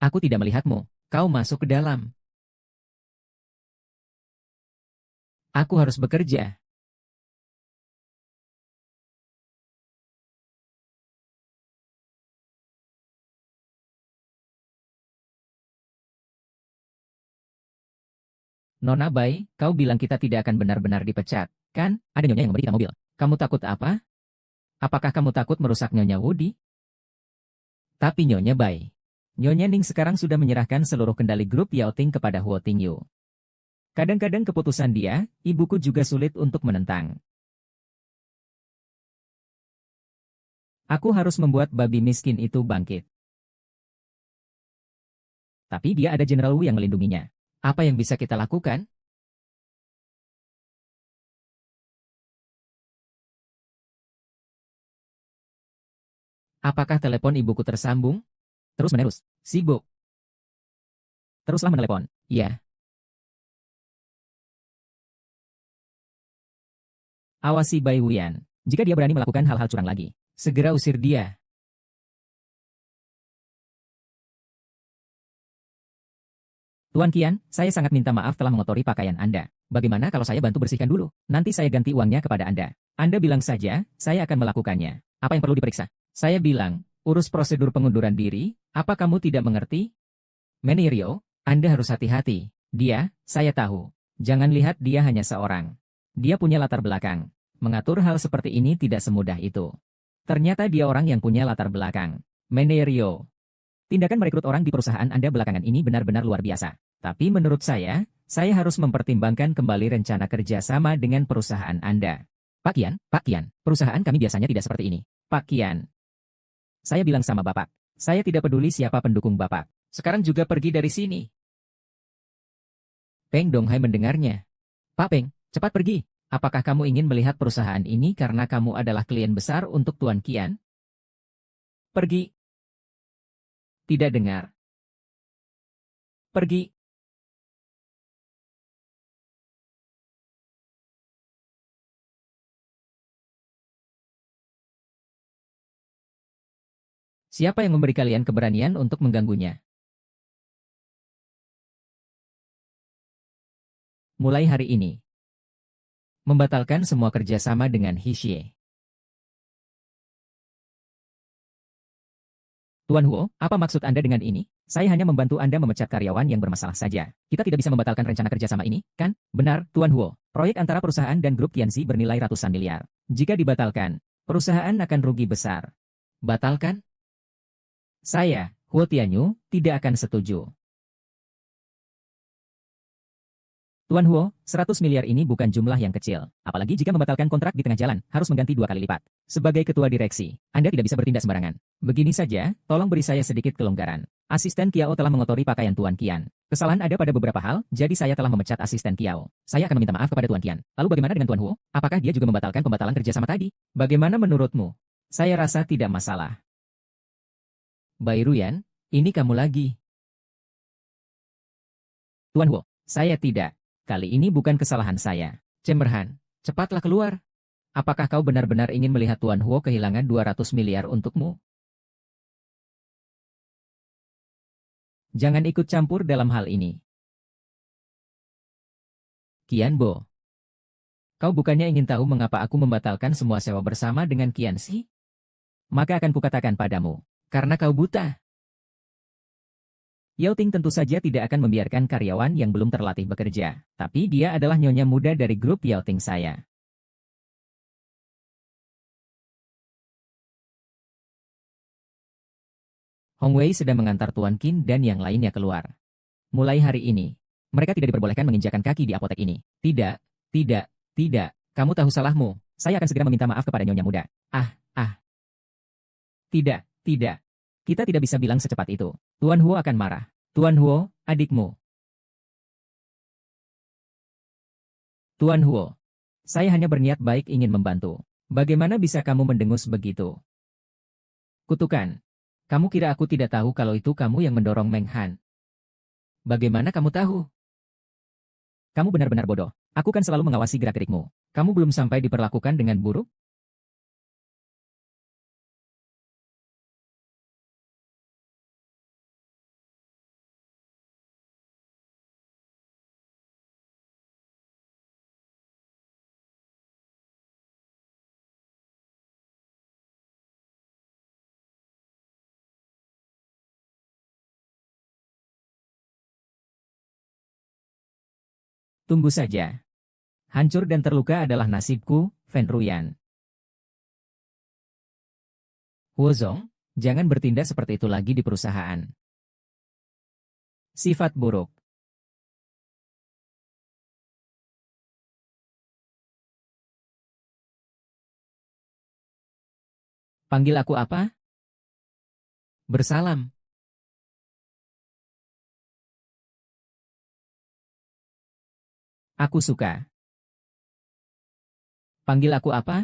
Aku tidak melihatmu. Kau masuk ke dalam. Aku harus bekerja. Nona Bai, kau bilang kita tidak akan benar-benar dipecat, kan? Ada nyonya yang memberi kita mobil. Kamu takut apa? Apakah kamu takut merusak Nyonya Woody? Tapi Nyonya Bai. Nyonya Ning sekarang sudah menyerahkan seluruh kendali grup Yao Ting kepada Huo Tingyu. Kadang-kadang keputusan dia, ibuku juga sulit untuk menentang. Aku harus membuat babi miskin itu bangkit. Tapi dia ada General Wu yang melindunginya. Apa yang bisa kita lakukan? Apakah telepon ibuku tersambung? Terus-menerus. Sibuk. Teruslah menelepon. Ya. Awasi Bai Wuyan. Jika dia berani melakukan hal-hal curang lagi, segera usir dia. Tuan Qian, saya sangat minta maaf telah mengotori pakaian Anda. Bagaimana kalau saya bantu bersihkan dulu? Nanti saya ganti uangnya kepada Anda. Anda bilang saja, saya akan melakukannya. Apa yang perlu diperiksa? Saya bilang, urus prosedur pengunduran diri, apa kamu tidak mengerti? Menirio, Anda harus hati-hati. Dia, saya tahu. Jangan lihat dia hanya seorang. Dia punya latar belakang. Mengatur hal seperti ini tidak semudah itu. Ternyata dia orang yang punya latar belakang. Menirio. Tindakan merekrut orang di perusahaan Anda belakangan ini benar-benar luar biasa. Tapi menurut saya harus mempertimbangkan kembali rencana kerjasama dengan perusahaan Anda. Pak Kian, perusahaan kami biasanya tidak seperti ini. Pak Kian. Saya bilang sama Bapak, saya tidak peduli siapa pendukung Bapak. Sekarang juga pergi dari sini. Peng Donghai mendengarnya. Pak Peng, cepat pergi. Apakah kamu ingin melihat perusahaan ini karena kamu adalah klien besar untuk Tuan Qian? Pergi. Tidak dengar. Pergi. Siapa yang memberi kalian keberanian untuk mengganggunya? Mulai hari ini. Membatalkan semua kerjasama dengan Hixie. Tuan Huo, apa maksud Anda dengan ini? Saya hanya membantu Anda memecat karyawan yang bermasalah saja. Kita tidak bisa membatalkan rencana kerjasama ini, kan? Benar, Tuan Huo. Proyek antara perusahaan dan grup Tianxi bernilai ratusan miliar. Jika dibatalkan, perusahaan akan rugi besar. Batalkan? Saya, Huo Tianyu, tidak akan setuju. Tuan Huo, 100 miliar ini bukan jumlah yang kecil. Apalagi jika membatalkan kontrak di tengah jalan, harus mengganti 2 kali lipat. Sebagai ketua direksi, Anda tidak bisa bertindak sembarangan. Begini saja, tolong beri saya sedikit kelonggaran. Asisten Kiao telah mengotori pakaian Tuan Qian. Kesalahan ada pada beberapa hal, jadi saya telah memecat asisten Kiao. Saya akan meminta maaf kepada Tuan Qian. Lalu bagaimana dengan Tuan Huo? Apakah dia juga membatalkan pembatalan kerjasama tadi? Bagaimana menurutmu? Saya rasa tidak masalah. Bairuyan, ini kamu lagi. Tuan Huo, saya tidak. Kali ini bukan kesalahan saya. Chamberhan, cepatlah keluar. Apakah kau benar-benar ingin melihat Tuan Huo kehilangan 200 miliar untukmu? Jangan ikut campur dalam hal ini. Qianbo, kau bukannya ingin tahu mengapa aku membatalkan semua sewa bersama dengan Qianxi? Maka akan kukatakan padamu, karena kau buta. Yao Ting tentu saja tidak akan membiarkan karyawan yang belum terlatih bekerja, tapi dia adalah nyonya muda dari grup Yao Ting saya. Hong Wei sedang mengantar Tuan Qin dan yang lainnya keluar. Mulai hari ini, mereka tidak diperbolehkan menginjakan kaki di apotek ini. Tidak, tidak, tidak. Kamu tahu salahmu. Saya akan segera meminta maaf kepada nyonya muda. Tidak, tidak. Kita tidak bisa bilang secepat itu. Tuan Huo akan marah. Tuan Huo, adikmu. Tuan Huo, saya hanya berniat baik ingin membantu. Bagaimana bisa kamu mendengus begitu? Kutukan. Kamu kira aku tidak tahu kalau itu kamu yang mendorong Meng Han? Bagaimana kamu tahu? Kamu benar-benar bodoh. Aku kan selalu mengawasi gerak-gerikmu. Kamu belum sampai diperlakukan dengan buruk? Tunggu saja. Hancur dan terluka adalah nasibku, Fen Ruyan. Huozong, jangan bertindak seperti itu lagi di perusahaan. Sifat buruk. Panggil aku apa? Bersalam. Aku suka. Panggil aku apa?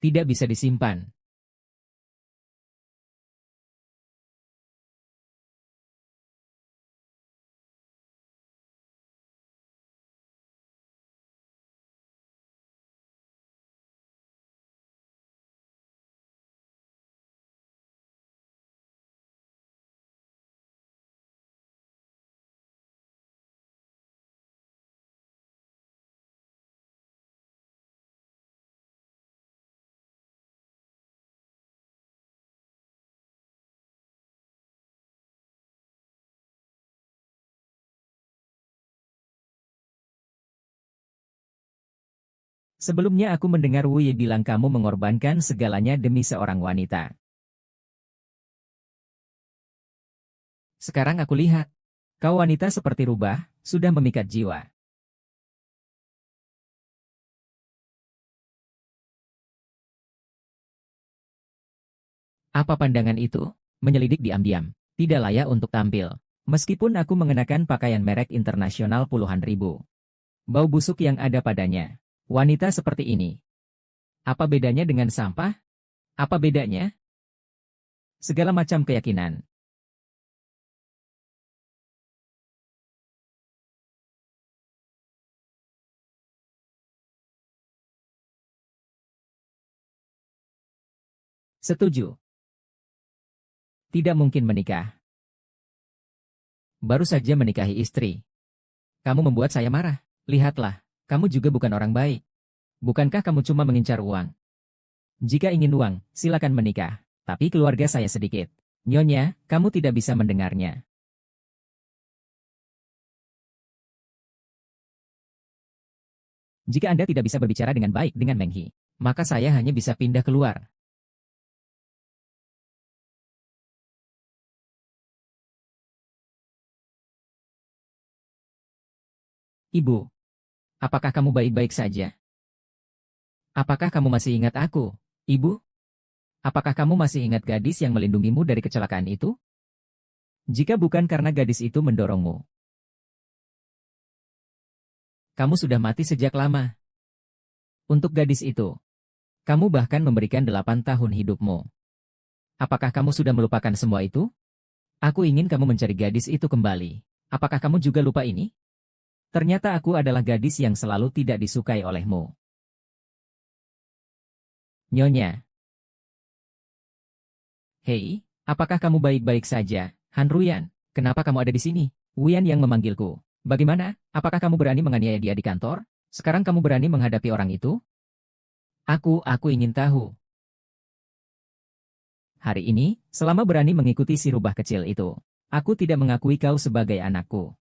Tidak bisa disimpan. Sebelumnya aku mendengar Wu Ye bilang kamu mengorbankan segalanya demi seorang wanita. Sekarang aku lihat. Kau wanita seperti rubah, sudah memikat jiwa. Apa pandangan itu? Menyelidik diam-diam. Tidak layak untuk tampil. Meskipun aku mengenakan pakaian merek internasional puluhan ribu. Bau busuk yang ada padanya. Wanita seperti ini. Apa bedanya dengan sampah? Apa bedanya? Segala macam keyakinan. Setuju. Tidak mungkin menikah. Baru saja menikahi istri. Kamu membuat saya marah. Lihatlah, kamu juga bukan orang baik. Bukankah kamu cuma mengincar uang? Jika ingin uang, silakan menikah. Tapi keluarga saya sedikit. Nyonya, kamu tidak bisa mendengarnya. Jika Anda tidak bisa berbicara dengan baik dengan Meng He, maka saya hanya bisa pindah keluar. Ibu, apakah kamu baik-baik saja? Apakah kamu masih ingat aku, Ibu? Apakah kamu masih ingat gadis yang melindungimu dari kecelakaan itu? Jika bukan karena gadis itu mendorongmu, kamu sudah mati sejak lama. Untuk gadis itu, kamu bahkan memberikan 8 tahun hidupmu. Apakah kamu sudah melupakan semua itu? Aku ingin kamu mencari gadis itu kembali. Apakah kamu juga lupa ini? Ternyata aku adalah gadis yang selalu tidak disukai olehmu. Nyonya. Hei, apakah kamu baik-baik saja, Han Ruyan? Kenapa kamu ada di sini? Wuyan yang memanggilku. Bagaimana? Apakah kamu berani menganiaya dia di kantor? Sekarang kamu berani menghadapi orang itu? Aku ingin tahu. Hari ini, selama berani mengikuti si rubah kecil itu, aku tidak mengakui kau sebagai anakku.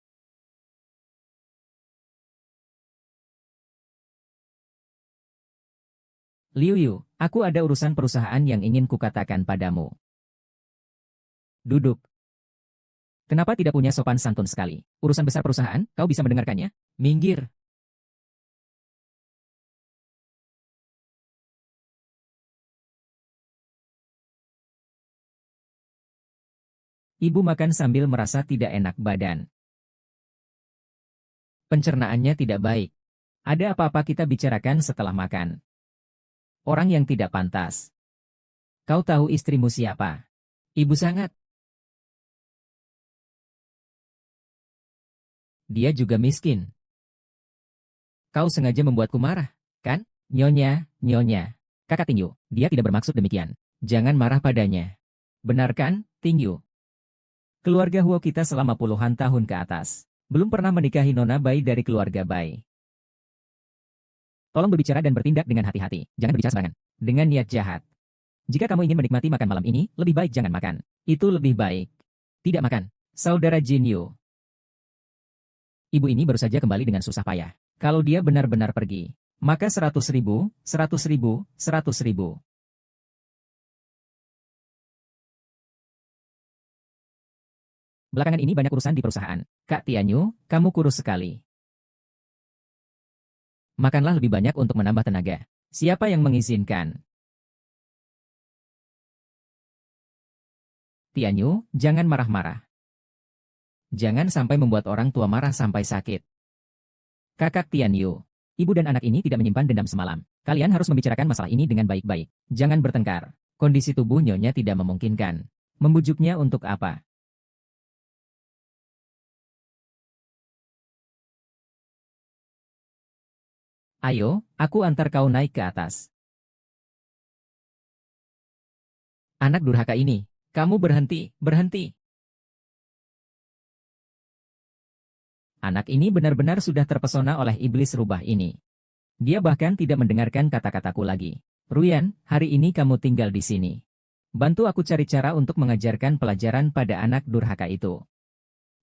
Liu Yu, aku ada urusan perusahaan yang ingin kukatakan padamu. Duduk. Kenapa tidak punya sopan santun sekali? Urusan besar perusahaan, kau bisa mendengarkannya? Minggir. Ibu makan sambil merasa tidak enak badan. Pencernaannya tidak baik. Ada apa-apa kita bicarakan setelah makan. Orang yang tidak pantas. Kau tahu istrimu siapa? Ibu sangat. Dia juga miskin. Kau sengaja membuatku marah, kan? Nyonya, Nyonya. Kakak Tingyu, dia tidak bermaksud demikian. Jangan marah padanya. Benar kan, Tingyu? Keluarga Huo kita selama puluhan tahun ke atas. Belum pernah menikahi Nona Bai dari keluarga Bai. Tolong berbicara dan bertindak dengan hati-hati. Jangan berbicara sembarangan. Dengan niat jahat. Jika kamu ingin menikmati makan malam ini, lebih baik jangan makan. Itu lebih baik. Tidak makan. Saudara Jin Yu. Ibu ini baru saja kembali dengan susah payah. Kalau dia benar-benar pergi, maka 100.000, 100.000, 100.000. Belakangan ini banyak urusan di perusahaan. Kak Tianyu, kamu kurus sekali. Makanlah lebih banyak untuk menambah tenaga. Siapa yang mengizinkan? Tianyu, jangan marah-marah. Jangan sampai membuat orang tua marah sampai sakit. Kakak Tianyu, ibu dan anak ini tidak menyimpan dendam semalam. Kalian harus membicarakan masalah ini dengan baik-baik. Jangan bertengkar. Kondisi tubuh nyonya tidak memungkinkan. Membujuknya untuk apa? Ayo, aku antar kau naik ke atas. Anak durhaka ini, kamu berhenti, berhenti. Anak ini benar-benar sudah terpesona oleh iblis rubah ini. Dia bahkan tidak mendengarkan kata-kataku lagi. Ruyan, hari ini kamu tinggal di sini. Bantu aku cari cara untuk mengajarkan pelajaran pada anak durhaka itu.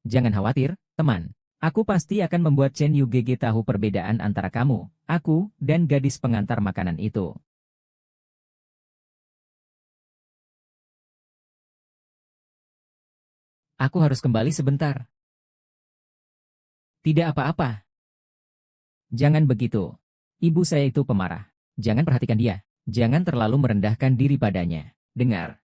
Jangan khawatir, teman. Aku pasti akan membuat Chen Yu Gege tahu perbedaan antara kamu, aku, dan gadis pengantar makanan itu. Aku harus kembali sebentar. Tidak apa-apa. Jangan begitu. Ibu saya itu pemarah. Jangan perhatikan dia. Jangan terlalu merendahkan diri padanya. Dengar.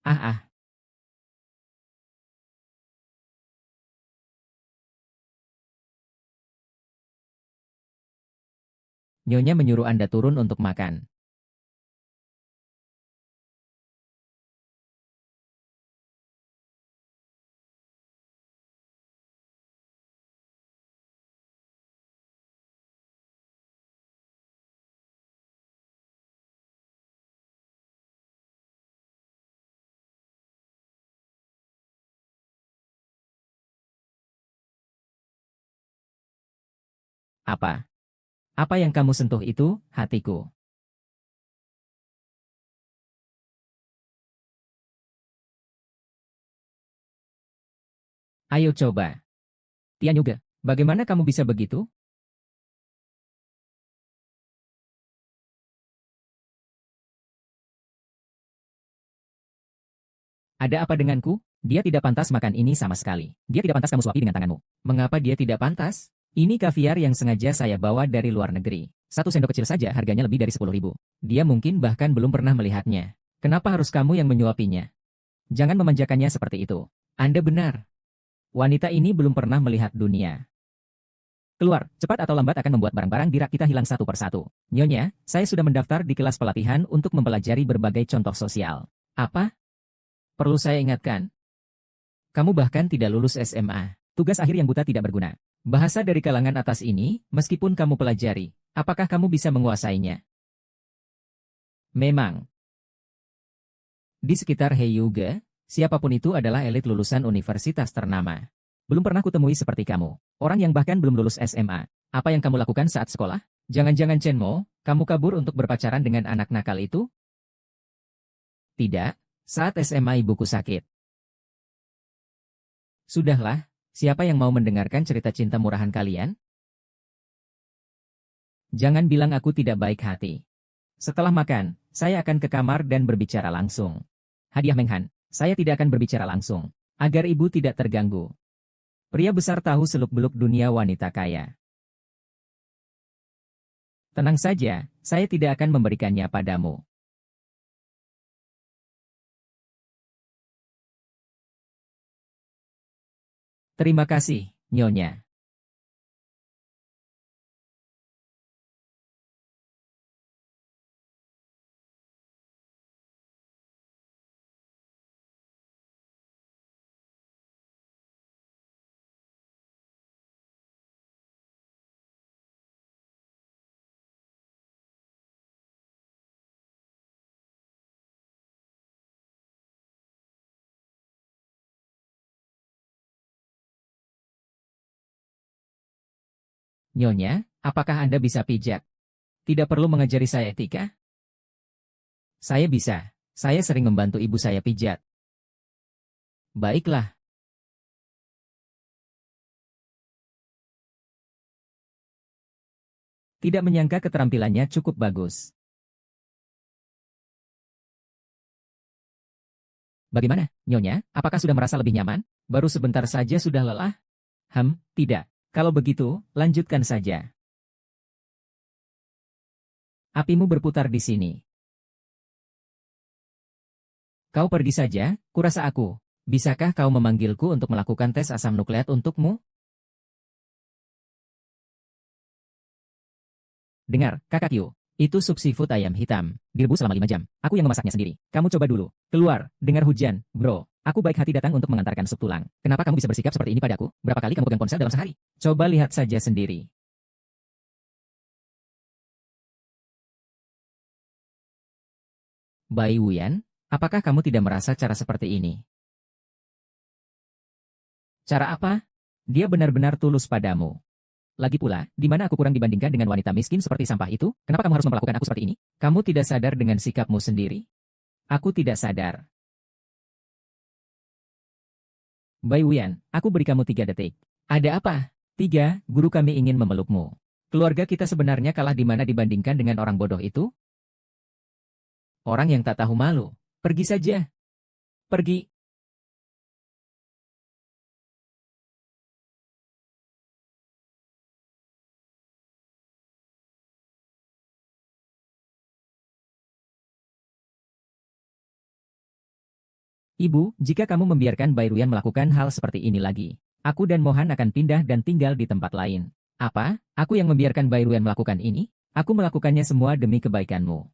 Ah ah, Nyonya menyuruh Anda turun untuk makan. Apa? Apa yang kamu sentuh itu, hatiku? Ayo coba. Tian juga. Bagaimana kamu bisa begitu? Ada apa denganku? Dia tidak pantas makan ini sama sekali. Dia tidak pantas kamu suapi dengan tanganmu. Mengapa dia tidak pantas? Ini kaviar yang sengaja saya bawa dari luar negeri. Satu sendok kecil saja harganya lebih dari 10.000. Dia mungkin bahkan belum pernah melihatnya. Kenapa harus kamu yang menyuapinya? Jangan memanjakannya seperti itu. Anda benar. Wanita ini belum pernah melihat dunia. Keluar, cepat atau lambat akan membuat barang-barang di rak kita hilang satu persatu. Nyonya, saya sudah mendaftar di kelas pelatihan untuk mempelajari berbagai contoh sosial. Apa? Perlu saya ingatkan? Kamu bahkan tidak lulus SMA. Tugas akhir yang buta tidak berguna. Bahasa dari kalangan atas ini, meskipun kamu pelajari, apakah kamu bisa menguasainya? Memang. Di sekitar Heiyuge, siapapun itu adalah elit lulusan universitas ternama. Belum pernah kutemui seperti kamu. Orang yang bahkan belum lulus SMA. Apa yang kamu lakukan saat sekolah? Jangan-jangan Chenmo, kamu kabur untuk berpacaran dengan anak nakal itu? Tidak, saat SMA ibuku sakit. Sudahlah, siapa yang mau mendengarkan cerita cinta murahan kalian? Jangan bilang aku tidak baik hati. Setelah makan, saya akan ke kamar dan berbicara langsung. Hadiah Menghan, saya tidak akan berbicara langsung. Agar ibu tidak terganggu. Pria besar tahu seluk-beluk dunia wanita kaya. Tenang saja, saya tidak akan memberikannya padamu. Terima kasih, Nyonya. Nyonya, apakah Anda bisa pijat? Tidak perlu mengajari saya etika? Saya bisa. Saya sering membantu ibu saya pijat. Baiklah. Tidak menyangka keterampilannya cukup bagus. Bagaimana, Nyonya? Apakah sudah merasa lebih nyaman? Baru sebentar saja sudah lelah? Tidak. Kalau begitu, lanjutkan saja. Apimu berputar di sini. Kau pergi saja, kurasa aku. Bisakah kau memanggilku untuk melakukan tes asam nukleat untukmu? Dengar, kakak Kyu. Itu sup seafood ayam hitam. Direbus selama 5 jam. Aku yang memasaknya sendiri. Kamu coba dulu. Keluar. Dengar hujan, bro. Aku baik hati datang untuk mengantarkan sup tulang. Kenapa kamu bisa bersikap seperti ini padaku? Berapa kali kamu pegang ponsel dalam sehari? Coba lihat saja sendiri. Bai Wuyan, apakah kamu tidak merasa cara seperti ini? Cara apa? Dia benar-benar tulus padamu. Lagi pula, di mana aku kurang dibandingkan dengan wanita miskin seperti sampah itu? Kenapa kamu harus memperlakukan aku seperti ini? Kamu tidak sadar dengan sikapmu sendiri? Aku tidak sadar. Bai Wuyan, aku beri kamu 3 detik. Ada apa? 3, guru kami ingin memelukmu. Keluarga kita sebenarnya kalah di mana dibandingkan dengan orang bodoh itu? Orang yang tak tahu malu. Pergi saja. Pergi. Ibu, jika kamu membiarkan Bairuyan melakukan hal seperti ini lagi, aku dan Mohan akan pindah dan tinggal di tempat lain. Apa? Aku yang membiarkan Bairuyan melakukan ini? Aku melakukannya semua demi kebaikanmu.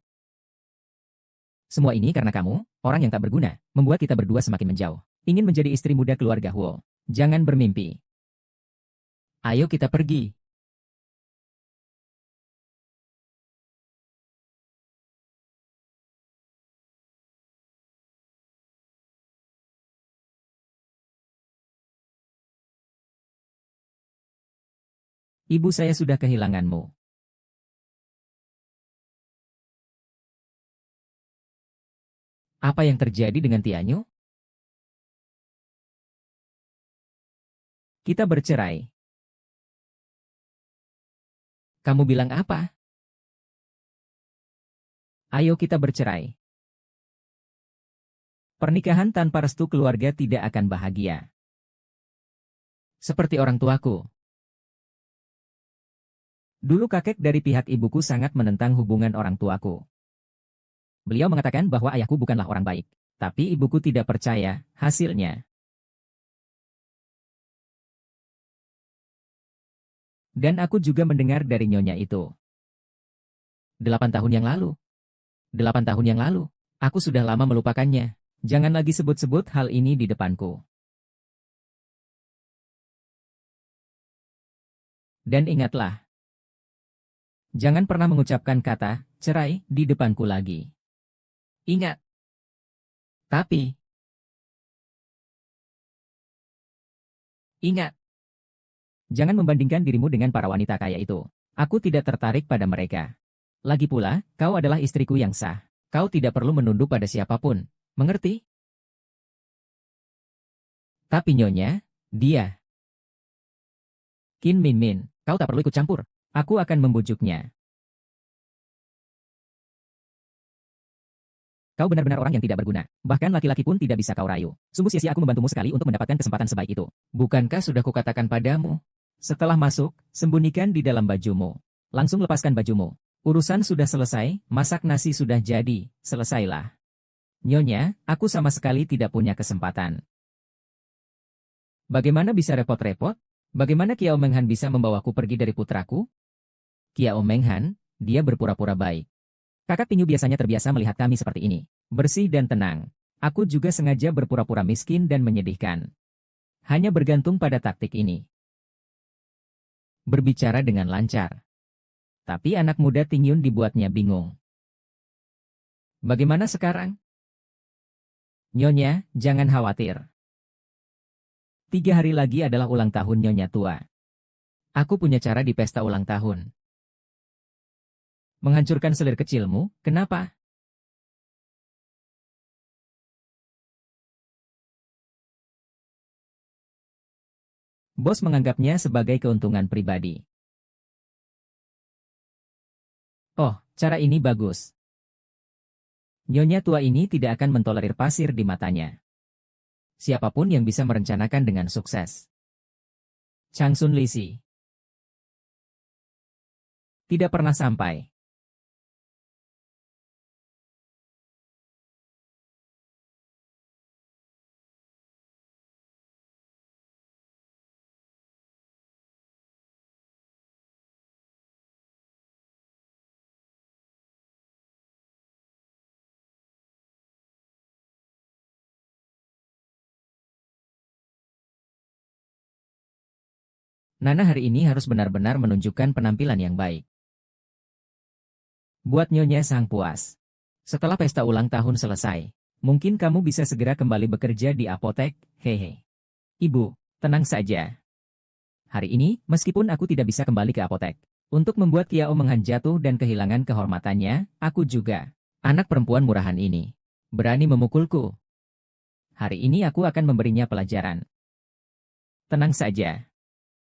Semua ini karena kamu, orang yang tak berguna, membuat kita berdua semakin menjauh. Ingin menjadi istri muda keluarga Huo. Jangan bermimpi. Ayo kita pergi. Ibu saya sudah kehilanganmu. Apa yang terjadi dengan Tianyu? Kita bercerai. Kamu bilang apa? Ayo kita bercerai. Pernikahan tanpa restu keluarga tidak akan bahagia. Seperti orang tuaku. Dulu kakek dari pihak ibuku sangat menentang hubungan orang tuaku. Beliau mengatakan bahwa ayahku bukanlah orang baik. Tapi ibuku tidak percaya, hasilnya. Dan aku juga mendengar dari nyonya itu. 8 tahun yang lalu. 8 tahun yang lalu. Aku sudah lama melupakannya. Jangan lagi sebut-sebut hal ini di depanku. Dan ingatlah. Jangan pernah mengucapkan kata cerai di depanku lagi. Ingat. Tapi. Ingat. Jangan membandingkan dirimu dengan para wanita kaya itu. Aku tidak tertarik pada mereka. Lagi pula, kau adalah istriku yang sah. Kau tidak perlu menunduk pada siapapun. Mengerti? Tapi nyonya, dia. Qin Min Min, kau tak perlu ikut campur. Aku akan membujuknya. Kau benar-benar orang yang tidak berguna. Bahkan laki-laki pun tidak bisa kau rayu. Sungguh sia-sia aku membantumu sekali untuk mendapatkan kesempatan sebaik itu. Bukankah sudah kukatakan padamu? Setelah masuk, sembunyikan di dalam bajumu. Langsung lepaskan bajumu. Urusan sudah selesai, masak nasi sudah jadi, selesailah. Nyonya, aku sama sekali tidak punya kesempatan. Bagaimana bisa repot-repot? Bagaimana Kiao Menghan bisa membawaku pergi dari putraku? Kiao Menghan, dia berpura-pura baik. Kakak Pinyu biasanya terbiasa melihat kami seperti ini. Bersih dan tenang. Aku juga sengaja berpura-pura miskin dan menyedihkan. Hanya bergantung pada taktik ini. Berbicara dengan lancar. Tapi anak muda Ting Yun dibuatnya bingung. Bagaimana sekarang? Nyonya, jangan khawatir. 3 hari lagi adalah ulang tahun Nyonya tua. Aku punya cara di pesta ulang tahun. Menghancurkan selir kecilmu, kenapa? Bos menganggapnya sebagai keuntungan pribadi. Oh, cara ini bagus. Nyonya tua ini tidak akan mentolerir pasir di matanya. Siapapun yang bisa merencanakan dengan sukses. Changsun Lisi. Tidak pernah sampai. Nana hari ini harus benar-benar menunjukkan penampilan yang baik. Buat Nyonya sang puas. Setelah pesta ulang tahun selesai, mungkin kamu bisa segera kembali bekerja di apotek, hehe. Ibu, tenang saja. Hari ini, meskipun aku tidak bisa kembali ke apotek, untuk membuat Kiao Menghan jatuh dan kehilangan kehormatannya, aku juga. Anak perempuan murahan ini. Berani memukulku. Hari ini aku akan memberinya pelajaran. Tenang saja.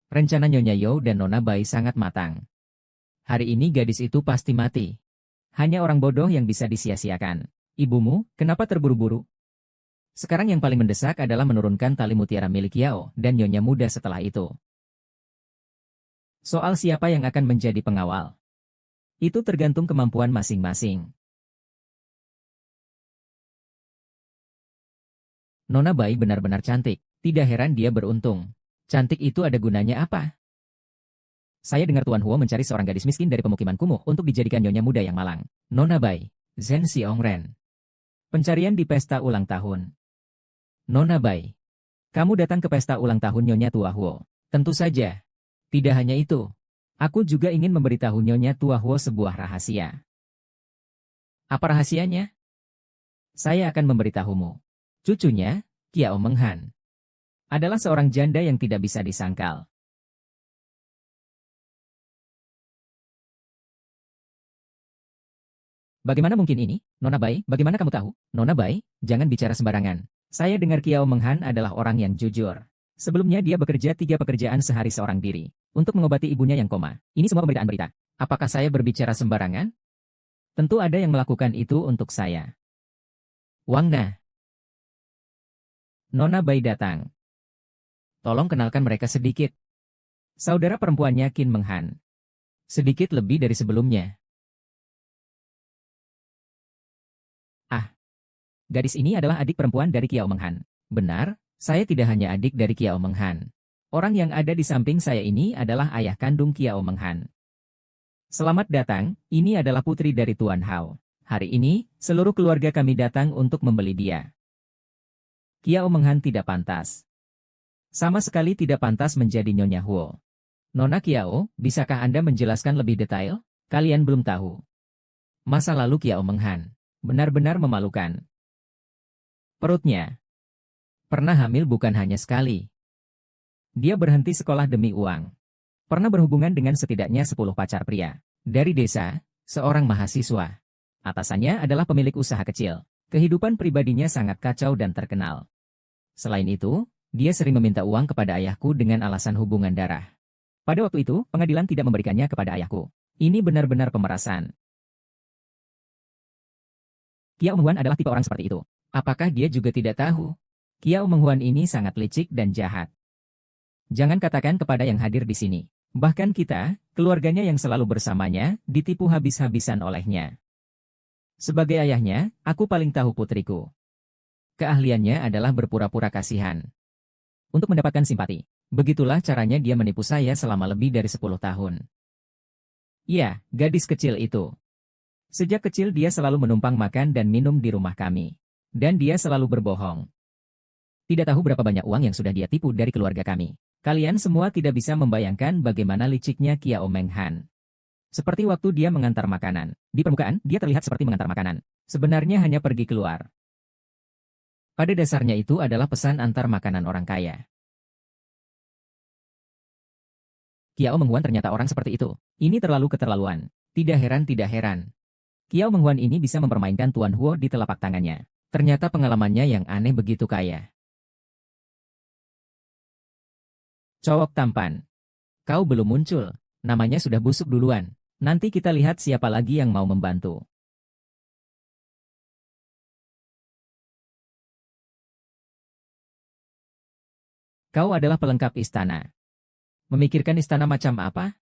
Rencana Nyonya Yo dan Nona Bai sangat matang. Hari ini gadis itu pasti mati. Hanya orang bodoh yang bisa disia-siakan. Ibumu, kenapa terburu-buru? Sekarang yang paling mendesak adalah menurunkan tali mutiara milik Yao dan Nyonya muda setelah itu. Soal siapa yang akan menjadi pengawal. Itu tergantung kemampuan masing-masing. Nona Bai benar-benar cantik. Tidak heran dia beruntung. Cantik itu ada gunanya apa? Saya dengar Tuan Huo mencari seorang gadis miskin dari pemukiman kumuh untuk dijadikan nyonya muda yang malang. Nona Bai, Zhen Xiongren. Pencarian di pesta ulang tahun. Nona Bai, kamu datang ke pesta ulang tahun Nyonya Tua Huo. Tentu saja. Tidak hanya itu. Aku juga ingin memberitahu Nyonya Tua Huo sebuah rahasia. Apa rahasianya? Saya akan memberitahumu. Cucunya, Kiao Menghan, adalah seorang janda yang tidak bisa disangkal. Bagaimana mungkin ini, Nona Bai? Bagaimana kamu tahu? Nona Bai, jangan bicara sembarangan. Saya dengar Kiao Menghan adalah orang yang jujur. Sebelumnya dia bekerja 3 pekerjaan sehari seorang diri, untuk mengobati ibunya yang koma. Ini semua pemberitaan berita. Apakah saya berbicara sembarangan? Tentu ada yang melakukan itu untuk saya. Wang Na. Nona Bai datang. Tolong kenalkan mereka sedikit. Saudara perempuannya Qin Menghan. Sedikit lebih dari sebelumnya. Ah, gadis ini adalah adik perempuan dari Kiao Menghan. Benar, saya tidak hanya adik dari Kiao Menghan. Orang yang ada di samping saya ini adalah ayah kandung Kiao Menghan. Selamat datang, ini adalah putri dari Tuan Hao. Hari ini, seluruh keluarga kami datang untuk membeli dia. Kiao Menghan tidak pantas. Sama sekali tidak pantas menjadi Nyonya Huo. Nona Kiao, bisakah Anda menjelaskan lebih detail? Kalian belum tahu. Masa lalu Kiao Menghan. Benar-benar memalukan. Perutnya. Pernah hamil bukan hanya sekali. Dia berhenti sekolah demi uang. Pernah berhubungan dengan setidaknya 10 pacar pria. Dari desa, seorang mahasiswa. Atasannya adalah pemilik usaha kecil. Kehidupan pribadinya sangat kacau dan terkenal. Selain itu, dia sering meminta uang kepada ayahku dengan alasan hubungan darah. Pada waktu itu, pengadilan tidak memberikannya kepada ayahku. Ini benar-benar pemerasan. Kiao Menghuan adalah tipe orang seperti itu. Apakah dia juga tidak tahu? Kiao Menghuan ini sangat licik dan jahat. Jangan katakan kepada yang hadir di sini. Bahkan kita, keluarganya yang selalu bersamanya, ditipu habis-habisan olehnya. Sebagai ayahnya, aku paling tahu putriku. Keahliannya adalah berpura-pura kasihan. Untuk mendapatkan simpati. Begitulah caranya dia menipu saya selama lebih dari 10 tahun. Ya, gadis kecil itu. Sejak kecil dia selalu menumpang makan dan minum di rumah kami. Dan dia selalu berbohong. Tidak tahu berapa banyak uang yang sudah dia tipu dari keluarga kami. Kalian semua tidak bisa membayangkan bagaimana liciknya Kiao Menghan. Seperti waktu dia mengantar makanan. Di permukaan, dia terlihat seperti mengantar makanan. Sebenarnya hanya pergi keluar. Pada dasarnya itu adalah pesan antar makanan orang kaya. Kiao Menghuan ternyata orang seperti itu. Ini terlalu keterlaluan. Tidak heran, tidak heran. Kiao Menghuan ini bisa mempermainkan Tuan Huo di telapak tangannya. Ternyata pengalamannya yang aneh begitu kaya. Cowok tampan. Kau belum muncul. Namanya sudah busuk duluan. Nanti kita lihat siapa lagi yang mau membantu. Kau adalah pelengkap istana. Memikirkan istana macam apa?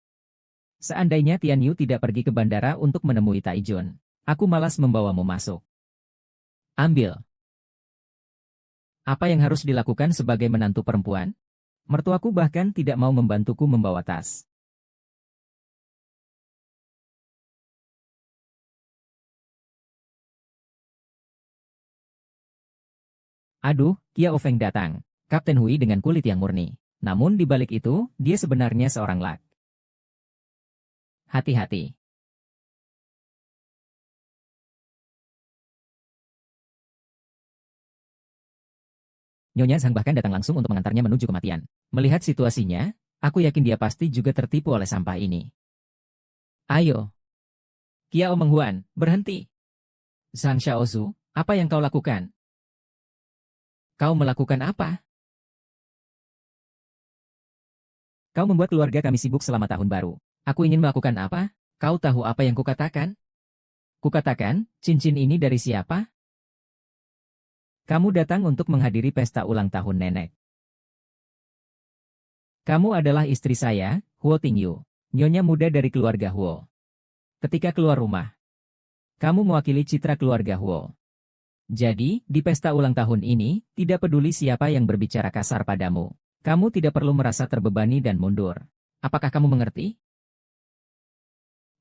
Seandainya Tian Yu tidak pergi ke bandara untuk menemui Tai Jun, aku malas membawamu masuk. Ambil. Apa yang harus dilakukan sebagai menantu perempuan? Mertuaku bahkan tidak mau membantuku membawa tas. Aduh, Kiao Feng datang. Kapten Hui dengan kulit yang murni. Namun di balik itu, dia sebenarnya seorang lak. Hati-hati. Nyonya Zhang bahkan datang langsung untuk mengantarnya menuju kematian. Melihat situasinya, aku yakin dia pasti juga tertipu oleh sampah ini. Ayo. Kiao Menghuan, berhenti. Zhang Xiaozu, apa yang kau lakukan? Kau melakukan apa? Kau membuat keluarga kami sibuk selama tahun baru. Aku ingin melakukan apa? Kau tahu apa yang kukatakan? Kukatakan, cincin ini dari siapa? Kamu datang untuk menghadiri pesta ulang tahun nenek. Kamu adalah istri saya, Huo Tingyu, nyonya muda dari keluarga Huo. Ketika keluar rumah, kamu mewakili citra keluarga Huo. Jadi, di pesta ulang tahun ini, tidak peduli siapa yang berbicara kasar padamu. Kamu tidak perlu merasa terbebani dan mundur. Apakah kamu mengerti?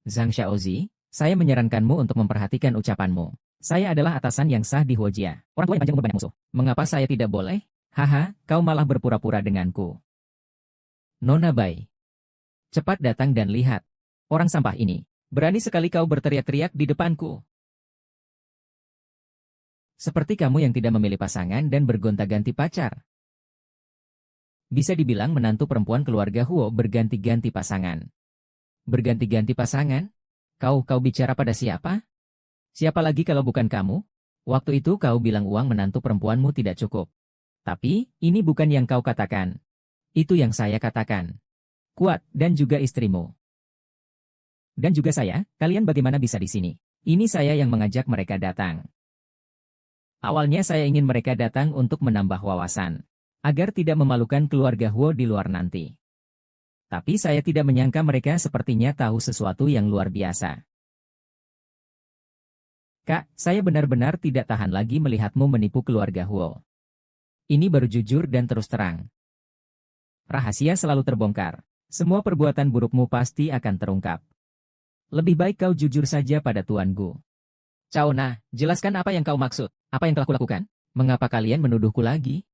Zhang Xiaozi, saya menyarankanmu untuk memperhatikan ucapanmu. Saya adalah atasan yang sah di Huojia. Orang tua yang panjang umur banyak musuh. Mengapa saya tidak boleh? Haha, kau malah berpura-pura denganku. Nona Bai. Cepat datang dan lihat. Orang sampah ini. Berani sekali kau berteriak-teriak di depanku. Seperti kamu yang tidak memilih pasangan dan bergonta-ganti pacar. Bisa dibilang menantu perempuan keluarga Huo berganti-ganti pasangan. Berganti-ganti pasangan? Kau bicara pada siapa? Siapa lagi kalau bukan kamu? Waktu itu kau bilang uang menantu perempuanmu tidak cukup. Tapi, ini bukan yang kau katakan. Itu yang saya katakan. Kuat, dan juga istrimu. Dan juga saya, kalian bagaimana bisa di sini? Ini saya yang mengajak mereka datang. Awalnya saya ingin mereka datang untuk menambah wawasan, agar tidak memalukan keluarga Huo di luar nanti. Tapi saya tidak menyangka mereka sepertinya tahu sesuatu yang luar biasa. Kak, saya benar-benar tidak tahan lagi melihatmu menipu keluarga Huo. Ini baru jujur dan terus terang. Rahasia selalu terbongkar. Semua perbuatan burukmu pasti akan terungkap. Lebih baik kau jujur saja pada Tuan Gu. Caona, jelaskan apa yang kau maksud. Apa yang telah kulakukan? Mengapa kalian menuduhku lagi?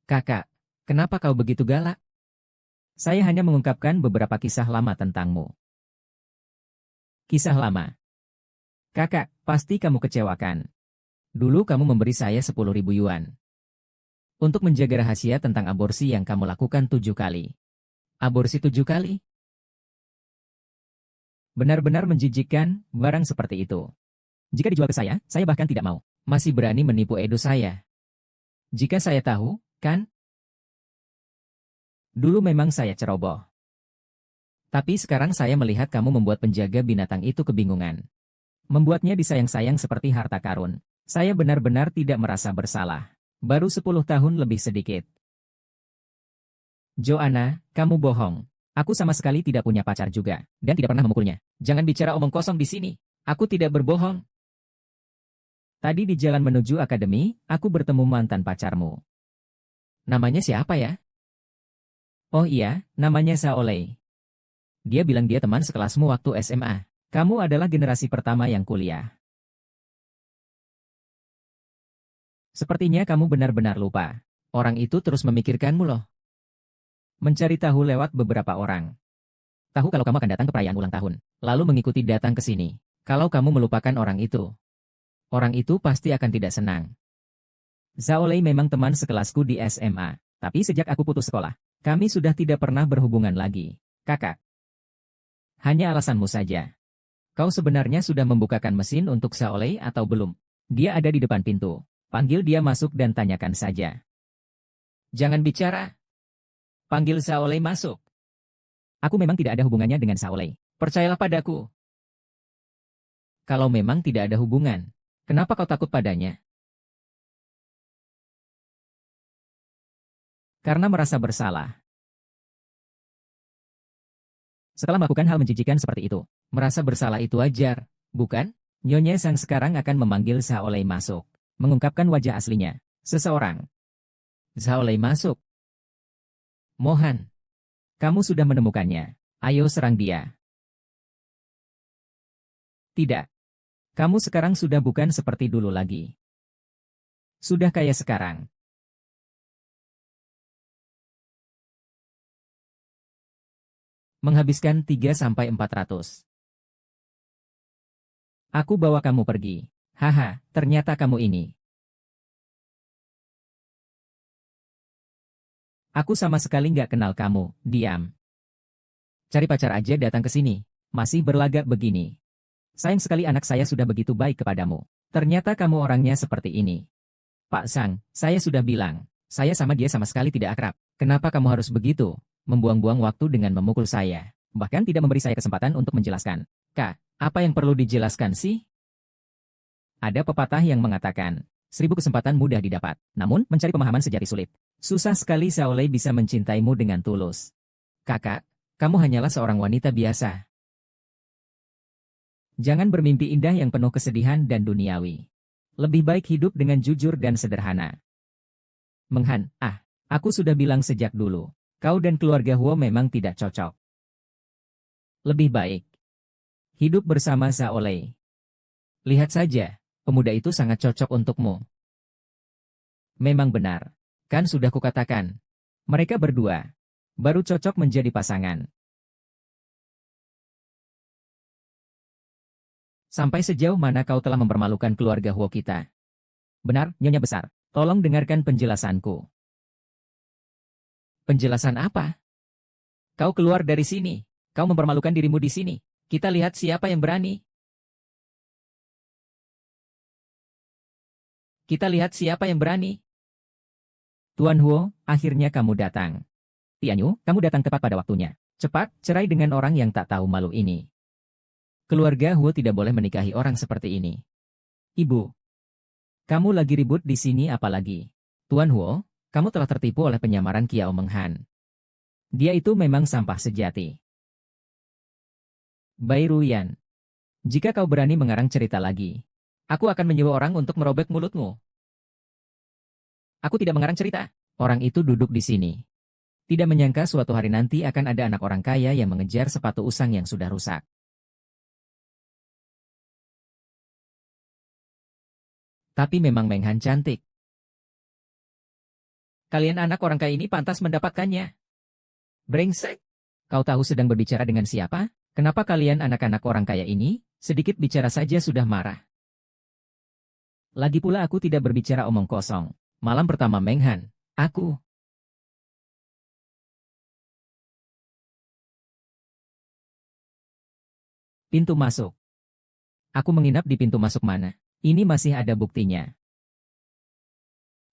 Kakak, kenapa kau begitu galak? Saya hanya mengungkapkan beberapa kisah lama tentangmu. Kisah lama. Kakak, pasti kamu kecewakan. Dulu kamu memberi saya 10.000 yuan. Untuk menjaga rahasia tentang aborsi yang kamu lakukan 7 kali. Aborsi 7 kali? Benar-benar menjijikkan, barang seperti itu. Jika dijual ke saya bahkan tidak mau. Masih berani menipu Edo saya. Jika saya tahu, kan? Dulu memang saya ceroboh. Tapi sekarang saya melihat kamu membuat penjaga binatang itu kebingungan. Membuatnya disayang-sayang seperti harta karun. Saya benar-benar tidak merasa bersalah. Baru 10 tahun lebih sedikit. Joanna, kamu bohong. Aku sama sekali tidak punya pacar juga, dan tidak pernah memukulnya. Jangan bicara omong kosong di sini. Aku tidak berbohong. Tadi di jalan menuju akademi, aku bertemu mantan pacarmu. Namanya siapa ya? Oh iya, namanya Saolei. Dia bilang dia teman sekelasmu waktu SMA. Kamu adalah generasi pertama yang kuliah. Sepertinya kamu benar-benar lupa. Orang itu terus memikirkanmu loh. Mencari tahu lewat beberapa orang. Tahu kalau kamu akan datang ke perayaan ulang tahun, lalu mengikuti datang ke sini. Kalau kamu melupakan orang itu pasti akan tidak senang. Zaolei memang teman sekelasku di SMA, tapi sejak aku putus sekolah, kami sudah tidak pernah berhubungan lagi. Kakak. Hanya alasanmu saja. Kau sebenarnya sudah membukakan mesin untuk Zaolei atau belum? Dia ada di depan pintu. Panggil dia masuk dan tanyakan saja. Jangan bicara. Panggil Zaolei masuk. Aku memang tidak ada hubungannya dengan Zaolei. Percayalah padaku. Kalau memang tidak ada hubungan, kenapa kau takut padanya? Karena merasa bersalah. Setelah melakukan hal menjijikan seperti itu, merasa bersalah itu wajar, bukan? Nyonya Sang sekarang akan memanggil Zaolei masuk. Mengungkapkan wajah aslinya. Seseorang. Zaolei masuk. Mohan. Kamu sudah menemukannya. Ayo serang dia. Tidak. Kamu sekarang sudah bukan seperti dulu lagi. Sudah kayak sekarang. Menghabiskan 3-400. Aku bawa kamu pergi. Haha, ternyata kamu ini. Aku sama sekali nggak kenal kamu, diam. Cari pacar aja datang ke sini. Masih berlagak begini. Sayang sekali anak saya sudah begitu baik kepadamu. Ternyata kamu orangnya seperti ini. Pak Sang, saya sudah bilang, saya sama dia sama sekali tidak akrab. Kenapa kamu harus begitu? Membuang-buang waktu dengan memukul saya. Bahkan tidak memberi saya kesempatan untuk menjelaskan. Kak, apa yang perlu dijelaskan sih? Ada pepatah yang mengatakan, 1000 kesempatan mudah didapat, namun mencari pemahaman sejati sulit. Susah sekali Zaolei bisa mencintaimu dengan tulus. Kakak, kamu hanyalah seorang wanita biasa. Jangan bermimpi indah yang penuh kesedihan dan duniawi. Lebih baik hidup dengan jujur dan sederhana. Menghan, aku sudah bilang sejak dulu, kau dan keluarga Huo memang tidak cocok. Lebih baik hidup bersama Zaolei. Lihat saja, pemuda itu sangat cocok untukmu. Memang benar. Kan sudah kukatakan. Mereka berdua baru cocok menjadi pasangan. Sampai sejauh mana kau telah mempermalukan keluarga Huo kita? Benar, Nyonya Besar. Tolong dengarkan penjelasanku. Penjelasan apa? Kau keluar dari sini. Kau mempermalukan dirimu di sini. Kita lihat siapa yang berani. Kita lihat siapa yang berani. Tuan Huo, akhirnya kamu datang. Tianyu, kamu datang tepat pada waktunya. Cepat, cerai dengan orang yang tak tahu malu ini. Keluarga Huo tidak boleh menikahi orang seperti ini. Ibu, kamu lagi ribut di sini apa lagi? Tuan Huo, kamu telah tertipu oleh penyamaran Kiao Menghan. Dia itu memang sampah sejati. Bai Ruyan, jika kau berani mengarang cerita lagi, aku akan menyuruh orang untuk merobek mulutmu. Aku tidak mengarang cerita. Orang itu duduk di sini. Tidak menyangka suatu hari nanti akan ada anak orang kaya yang mengejar sepatu usang yang sudah rusak. Tapi memang Menghan cantik. Kalian anak orang kaya ini pantas mendapatkannya. Brengsek. Kau tahu sedang berbicara dengan siapa? Kenapa kalian anak-anak orang kaya ini, sedikit bicara saja sudah marah? Lagi pula aku tidak berbicara omong kosong. Malam pertama Menghan, aku. Pintu masuk. Aku menginap di pintu masuk mana? Ini masih ada buktinya.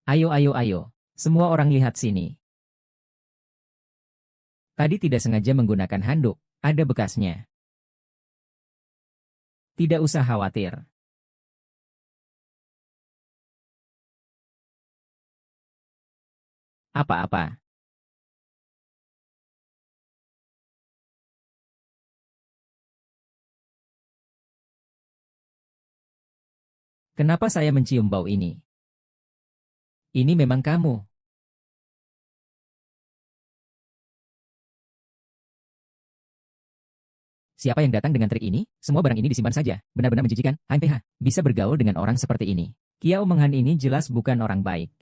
Ayo ayo ayo. Semua orang lihat sini. Tadi tidak sengaja menggunakan handuk, ada bekasnya. Tidak usah khawatir. Apa-apa. Kenapa saya mencium bau ini? Ini memang kamu. Siapa yang datang dengan trik ini? Semua barang ini disimpan saja. Benar-benar menjijikan. HMPH. Bisa bergaul dengan orang seperti ini. Kiao Menghan ini jelas bukan orang baik.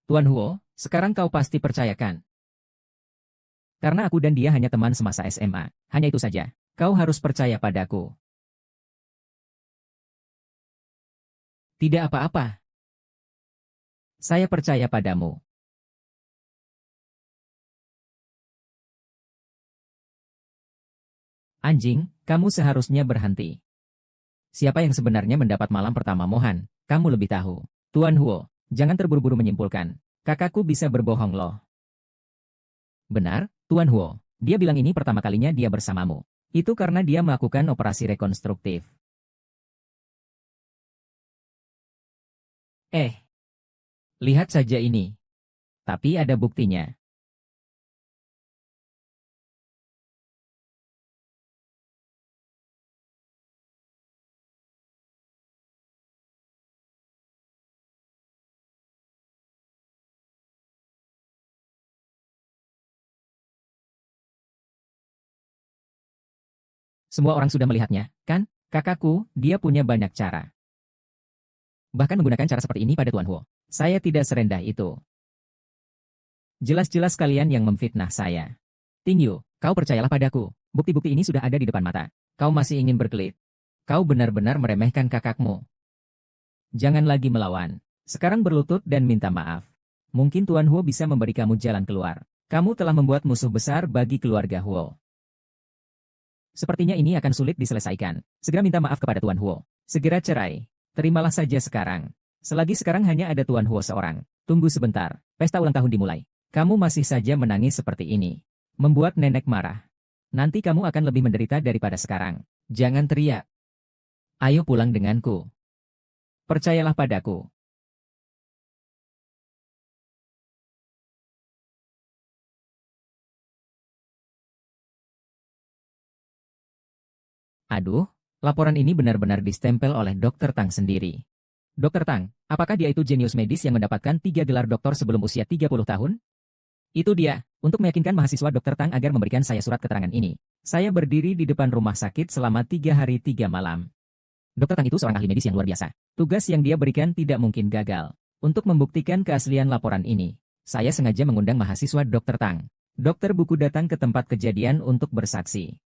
Tuan Huo, sekarang kau pasti percayakan. Karena aku dan dia hanya teman semasa SMA. Hanya itu saja. Kau harus percaya padaku. Tidak apa-apa. Saya percaya padamu. Anjing, kamu seharusnya berhenti. Siapa yang sebenarnya mendapat malam pertama Mohan? Kamu lebih tahu. Tuan Huo, jangan terburu-buru menyimpulkan. Kakakku bisa berbohong loh. Benar, Tuan Huo. Dia bilang ini pertama kalinya dia bersamamu. Itu karena dia melakukan operasi rekonstruktif. Eh, lihat saja ini. Tapi ada buktinya. Semua orang sudah melihatnya, kan? Kakakku, dia punya banyak cara. Bahkan menggunakan cara seperti ini pada Tuan Huo. Saya tidak serendah itu. Jelas-jelas kalian yang memfitnah saya. Tingyu, kau percayalah padaku. Bukti-bukti ini sudah ada di depan mata. Kau masih ingin berkelit. Kau benar-benar meremehkan kakakmu. Jangan lagi melawan. Sekarang berlutut dan minta maaf. Mungkin Tuan Huo bisa memberi kamu jalan keluar. Kamu telah membuat musuh besar bagi keluarga Huo. Sepertinya ini akan sulit diselesaikan. Segera minta maaf kepada Tuan Huo. Segera cerai. Terimalah saja sekarang. Selagi sekarang hanya ada Tuan Huo seorang. Tunggu sebentar. Pesta ulang tahun dimulai. Kamu masih saja menangis seperti ini. Membuat nenek marah. Nanti kamu akan lebih menderita daripada sekarang. Jangan teriak. Ayo pulang denganku. Percayalah padaku. Aduh, laporan ini benar-benar distempel oleh Dokter Tang sendiri. Dokter Tang, apakah dia itu jenius medis yang mendapatkan 3 gelar doktor sebelum usia 30 tahun? Itu dia, untuk meyakinkan mahasiswa Dokter Tang agar memberikan saya surat keterangan ini. Saya berdiri di depan rumah sakit selama 3 hari 3 malam. Dokter Tang itu seorang ahli medis yang luar biasa. Tugas yang dia berikan tidak mungkin gagal. Untuk membuktikan keaslian laporan ini, saya sengaja mengundang mahasiswa Dokter Tang. Dokter buku datang ke tempat kejadian untuk bersaksi.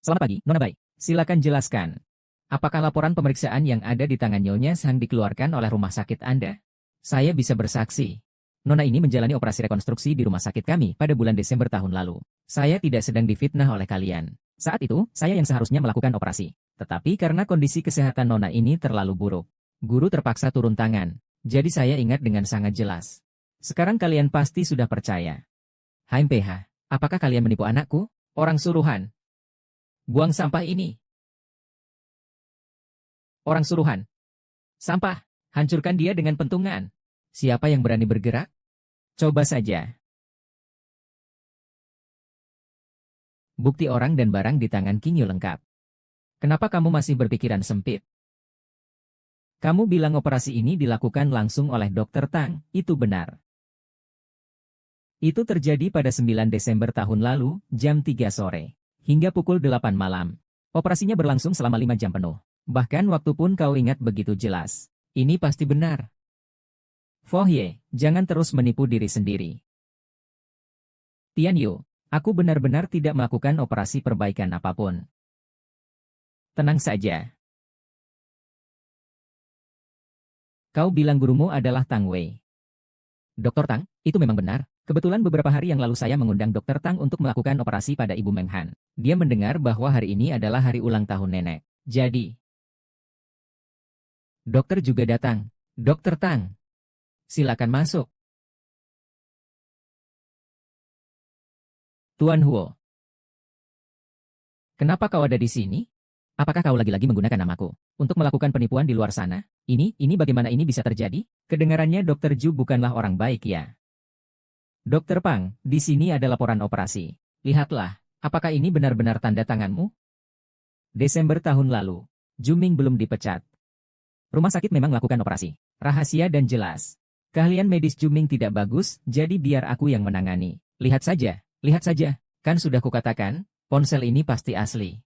Selamat pagi, Nona Bai. Silakan jelaskan. Apakah laporan pemeriksaan yang ada di tangan Nyonya Sang dikeluarkan oleh rumah sakit Anda? Saya bisa bersaksi. Nona ini menjalani operasi rekonstruksi di rumah sakit kami pada bulan Desember tahun lalu. Saya tidak sedang difitnah oleh kalian. Saat itu, saya yang seharusnya melakukan operasi. Tetapi karena kondisi kesehatan Nona ini terlalu buruk, guru terpaksa turun tangan. Jadi saya ingat dengan sangat jelas. Sekarang kalian pasti sudah percaya. HMPH, apakah kalian menipu anakku? Orang suruhan. Buang sampah ini. Orang suruhan. Sampah. Hancurkan dia dengan pentungan. Siapa yang berani bergerak? Coba saja. Bukti orang dan barang di tangan Kinyu lengkap. Kenapa kamu masih berpikiran sempit? Kamu bilang operasi ini dilakukan langsung oleh Dr. Tang, itu benar. Itu terjadi pada 9 Desember tahun lalu, jam 3 sore, hingga pukul 8 malam. Operasinya berlangsung selama 5 jam penuh. Bahkan waktu pun kau ingat begitu jelas. Ini pasti benar. Fohye, jangan terus menipu diri sendiri. Tian Yu, aku benar-benar tidak melakukan operasi perbaikan apapun. Tenang saja. Kau bilang gurumu adalah Tang Wei. Dr. Tang, itu memang benar. Kebetulan beberapa hari yang lalu saya mengundang Dr. Tang untuk melakukan operasi pada Ibu Meng Han. Dia mendengar bahwa hari ini adalah hari ulang tahun nenek. Jadi, dokter juga datang. Dr. Tang, silakan masuk. Tuan Huo, kenapa kau ada di sini? Apakah kau lagi-lagi menggunakan namaku untuk melakukan penipuan di luar sana? Ini bagaimana ini bisa terjadi? Kedengarannya Dr. Ju bukanlah orang baik ya. Dr. Pang, di sini ada laporan operasi. Lihatlah, apakah ini benar-benar tanda tanganmu? Desember tahun lalu, Juming belum dipecat. Rumah sakit memang melakukan operasi. Rahasia dan jelas. Keahlian medis Juming tidak bagus, jadi biar aku yang menangani. Lihat saja. Kan sudah kukatakan, ponsel ini pasti asli.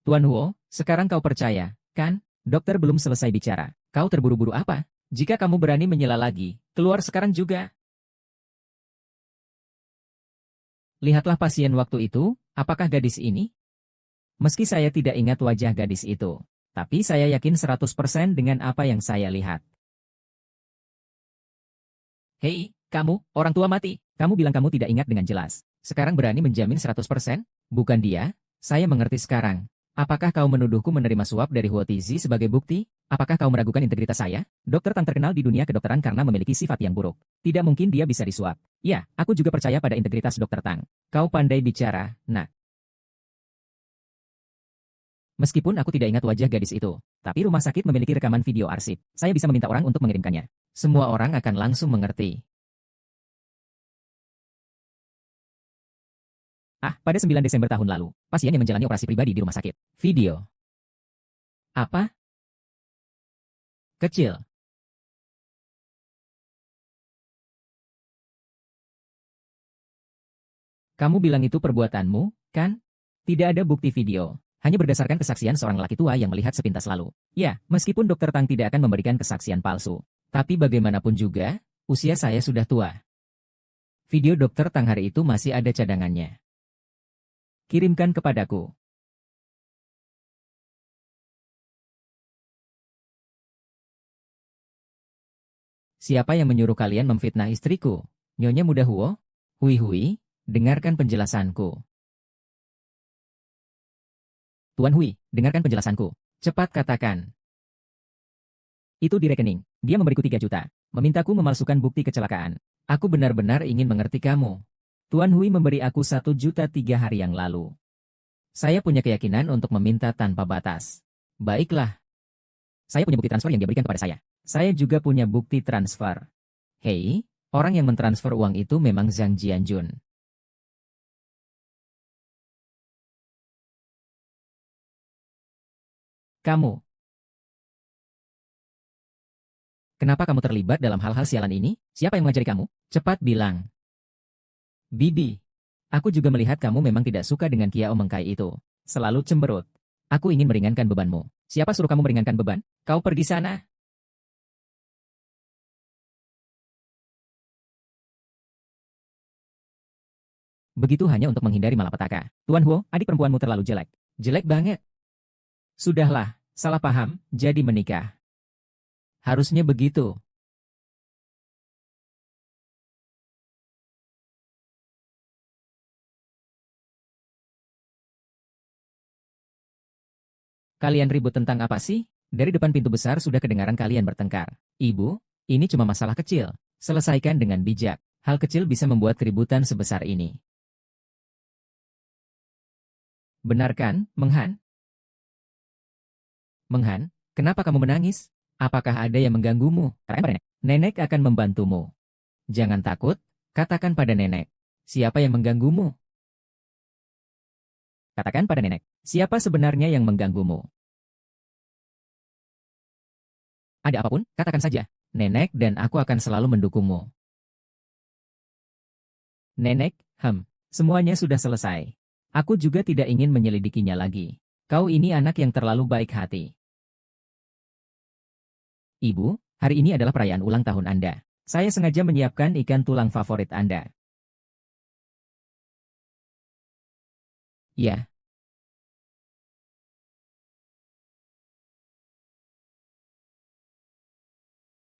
Tuan Huo, sekarang kau percaya, kan? Dokter belum selesai bicara. Kau terburu-buru apa? Jika kamu berani menyela lagi, keluar sekarang juga. Lihatlah pasien waktu itu, apakah gadis ini? Meski saya tidak ingat wajah gadis itu, tapi saya yakin 100% dengan apa yang saya lihat. Hei, kamu, orang tua mati. Kamu bilang kamu tidak ingat dengan jelas. Sekarang berani menjamin 100%? Bukan dia, saya mengerti sekarang. Apakah kau menuduhku menerima suap dari Huo Tizi sebagai bukti? Apakah kau meragukan integritas saya? Dokter Tang terkenal di dunia kedokteran karena memiliki sifat yang buruk. Tidak mungkin dia bisa disuap. Ya, aku juga percaya pada integritas Dokter Tang. Kau pandai bicara, nak. Meskipun aku tidak ingat wajah gadis itu, tapi rumah sakit memiliki rekaman video arsip. Saya bisa meminta orang untuk mengirimkannya. Semua orang akan langsung mengerti. Pada 9 Desember tahun lalu, pasien yang menjalani operasi pribadi di rumah sakit. Video. Apa? Kecil. Kamu bilang itu perbuatanmu, kan? Tidak ada bukti video. Hanya berdasarkan kesaksian seorang laki tua yang melihat sepintas lalu. Ya, meskipun Dokter Tang tidak akan memberikan kesaksian palsu. Tapi bagaimanapun juga, usia saya sudah tua. Video Dokter Tang hari itu masih ada cadangannya. Kirimkan kepadaku. Siapa yang menyuruh kalian memfitnah istriku? Nyonya Muda Huo? Hui, dengarkan penjelasanku. Tuan Hui, dengarkan penjelasanku. Cepat katakan. Itu di rekening. Dia memberiku 3 juta. Memintaku memalsukan bukti kecelakaan. Aku benar-benar ingin mengerti kamu. Tuan Hui memberi aku 1 juta 3 hari yang lalu. Saya punya keyakinan untuk meminta tanpa batas. Baiklah. Saya punya bukti transfer yang dia berikan kepada saya. Saya juga punya bukti transfer. Hei, orang yang mentransfer uang itu memang Zhang Jianjun. Kamu. Kenapa kamu terlibat dalam hal-hal sialan ini? Siapa yang mengajari kamu? Cepat bilang. Bibi. Aku juga melihat kamu memang tidak suka dengan Kiao Mengkai itu. Selalu cemberut. Aku ingin meringankan bebanmu. Siapa suruh kamu meringankan beban? Kau pergi sana. Begitu hanya untuk menghindari malapetaka. Tuan Huo, adik perempuanmu terlalu jelek. Jelek banget. Sudahlah, salah paham, jadi menikah. Harusnya begitu. Kalian ribut tentang apa sih? Dari depan pintu besar sudah kedengaran kalian bertengkar. Ibu, ini cuma masalah kecil. Selesaikan dengan bijak. Hal kecil bisa membuat keributan sebesar ini. Benar kan, Meng Han? Menghan, kenapa kamu menangis? Apakah ada yang mengganggumu? Katakan pada nenek. Nenek akan membantumu. Jangan takut, katakan pada nenek. Siapa yang mengganggumu? Katakan pada nenek. Siapa sebenarnya yang mengganggumu? Ada apapun, katakan saja. Nenek dan aku akan selalu mendukungmu. Nenek, semuanya sudah selesai. Aku juga tidak ingin menyelidikinya lagi. Kau ini anak yang terlalu baik hati. Ibu, hari ini adalah perayaan ulang tahun Anda. Saya sengaja menyiapkan ikan tulang favorit Anda. Ya,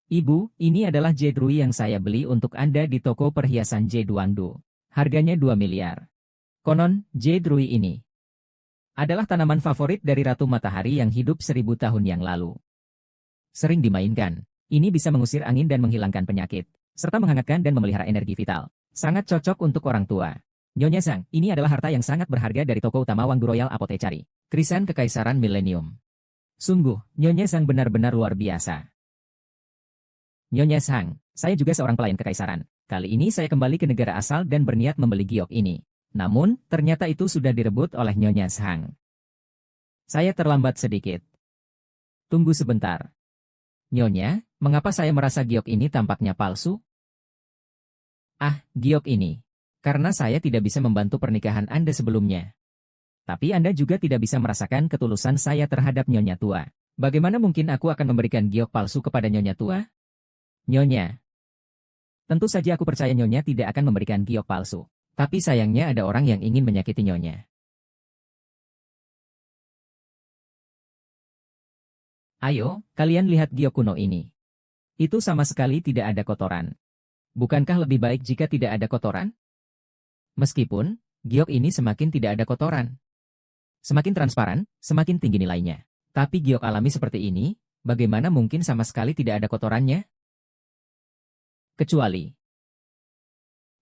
Ibu, ini adalah jade yang saya beli untuk Anda di toko perhiasan Jade Wangdu. Harganya 2 miliar. Konon, jade ini adalah tanaman favorit dari Ratu Matahari yang hidup 1000 tahun yang lalu. Sering dimainkan, ini bisa mengusir angin dan menghilangkan penyakit, serta menghangatkan dan memelihara energi vital. Sangat cocok untuk orang tua. Nyonya Zhang, ini adalah harta yang sangat berharga dari toko utama Wangdu Royal Apothecary. Krisan Kekaisaran Millennium. Sungguh, Nyonya Zhang benar-benar luar biasa. Nyonya Zhang, saya juga seorang pelayan kekaisaran. Kali ini saya kembali ke negara asal dan berniat membeli giok ini. Namun, ternyata itu sudah direbut oleh Nyonya Zhang. Saya terlambat sedikit. Tunggu sebentar. Nyonya, mengapa saya merasa giok ini tampaknya palsu? Ah, giok ini. Karena saya tidak bisa membantu pernikahan Anda sebelumnya. Tapi Anda juga tidak bisa merasakan ketulusan saya terhadap Nyonya tua. Bagaimana mungkin aku akan memberikan giok palsu kepada Nyonya tua? Nyonya. Tentu saja aku percaya Nyonya tidak akan memberikan giok palsu. Tapi sayangnya ada orang yang ingin menyakiti Nyonya. Ayo, kalian lihat giok kuno ini. Itu sama sekali tidak ada kotoran. Bukankah lebih baik jika tidak ada kotoran? Meskipun, giok ini semakin tidak ada kotoran. Semakin transparan, semakin tinggi nilainya. Tapi giok alami seperti ini, bagaimana mungkin sama sekali tidak ada kotorannya? Kecuali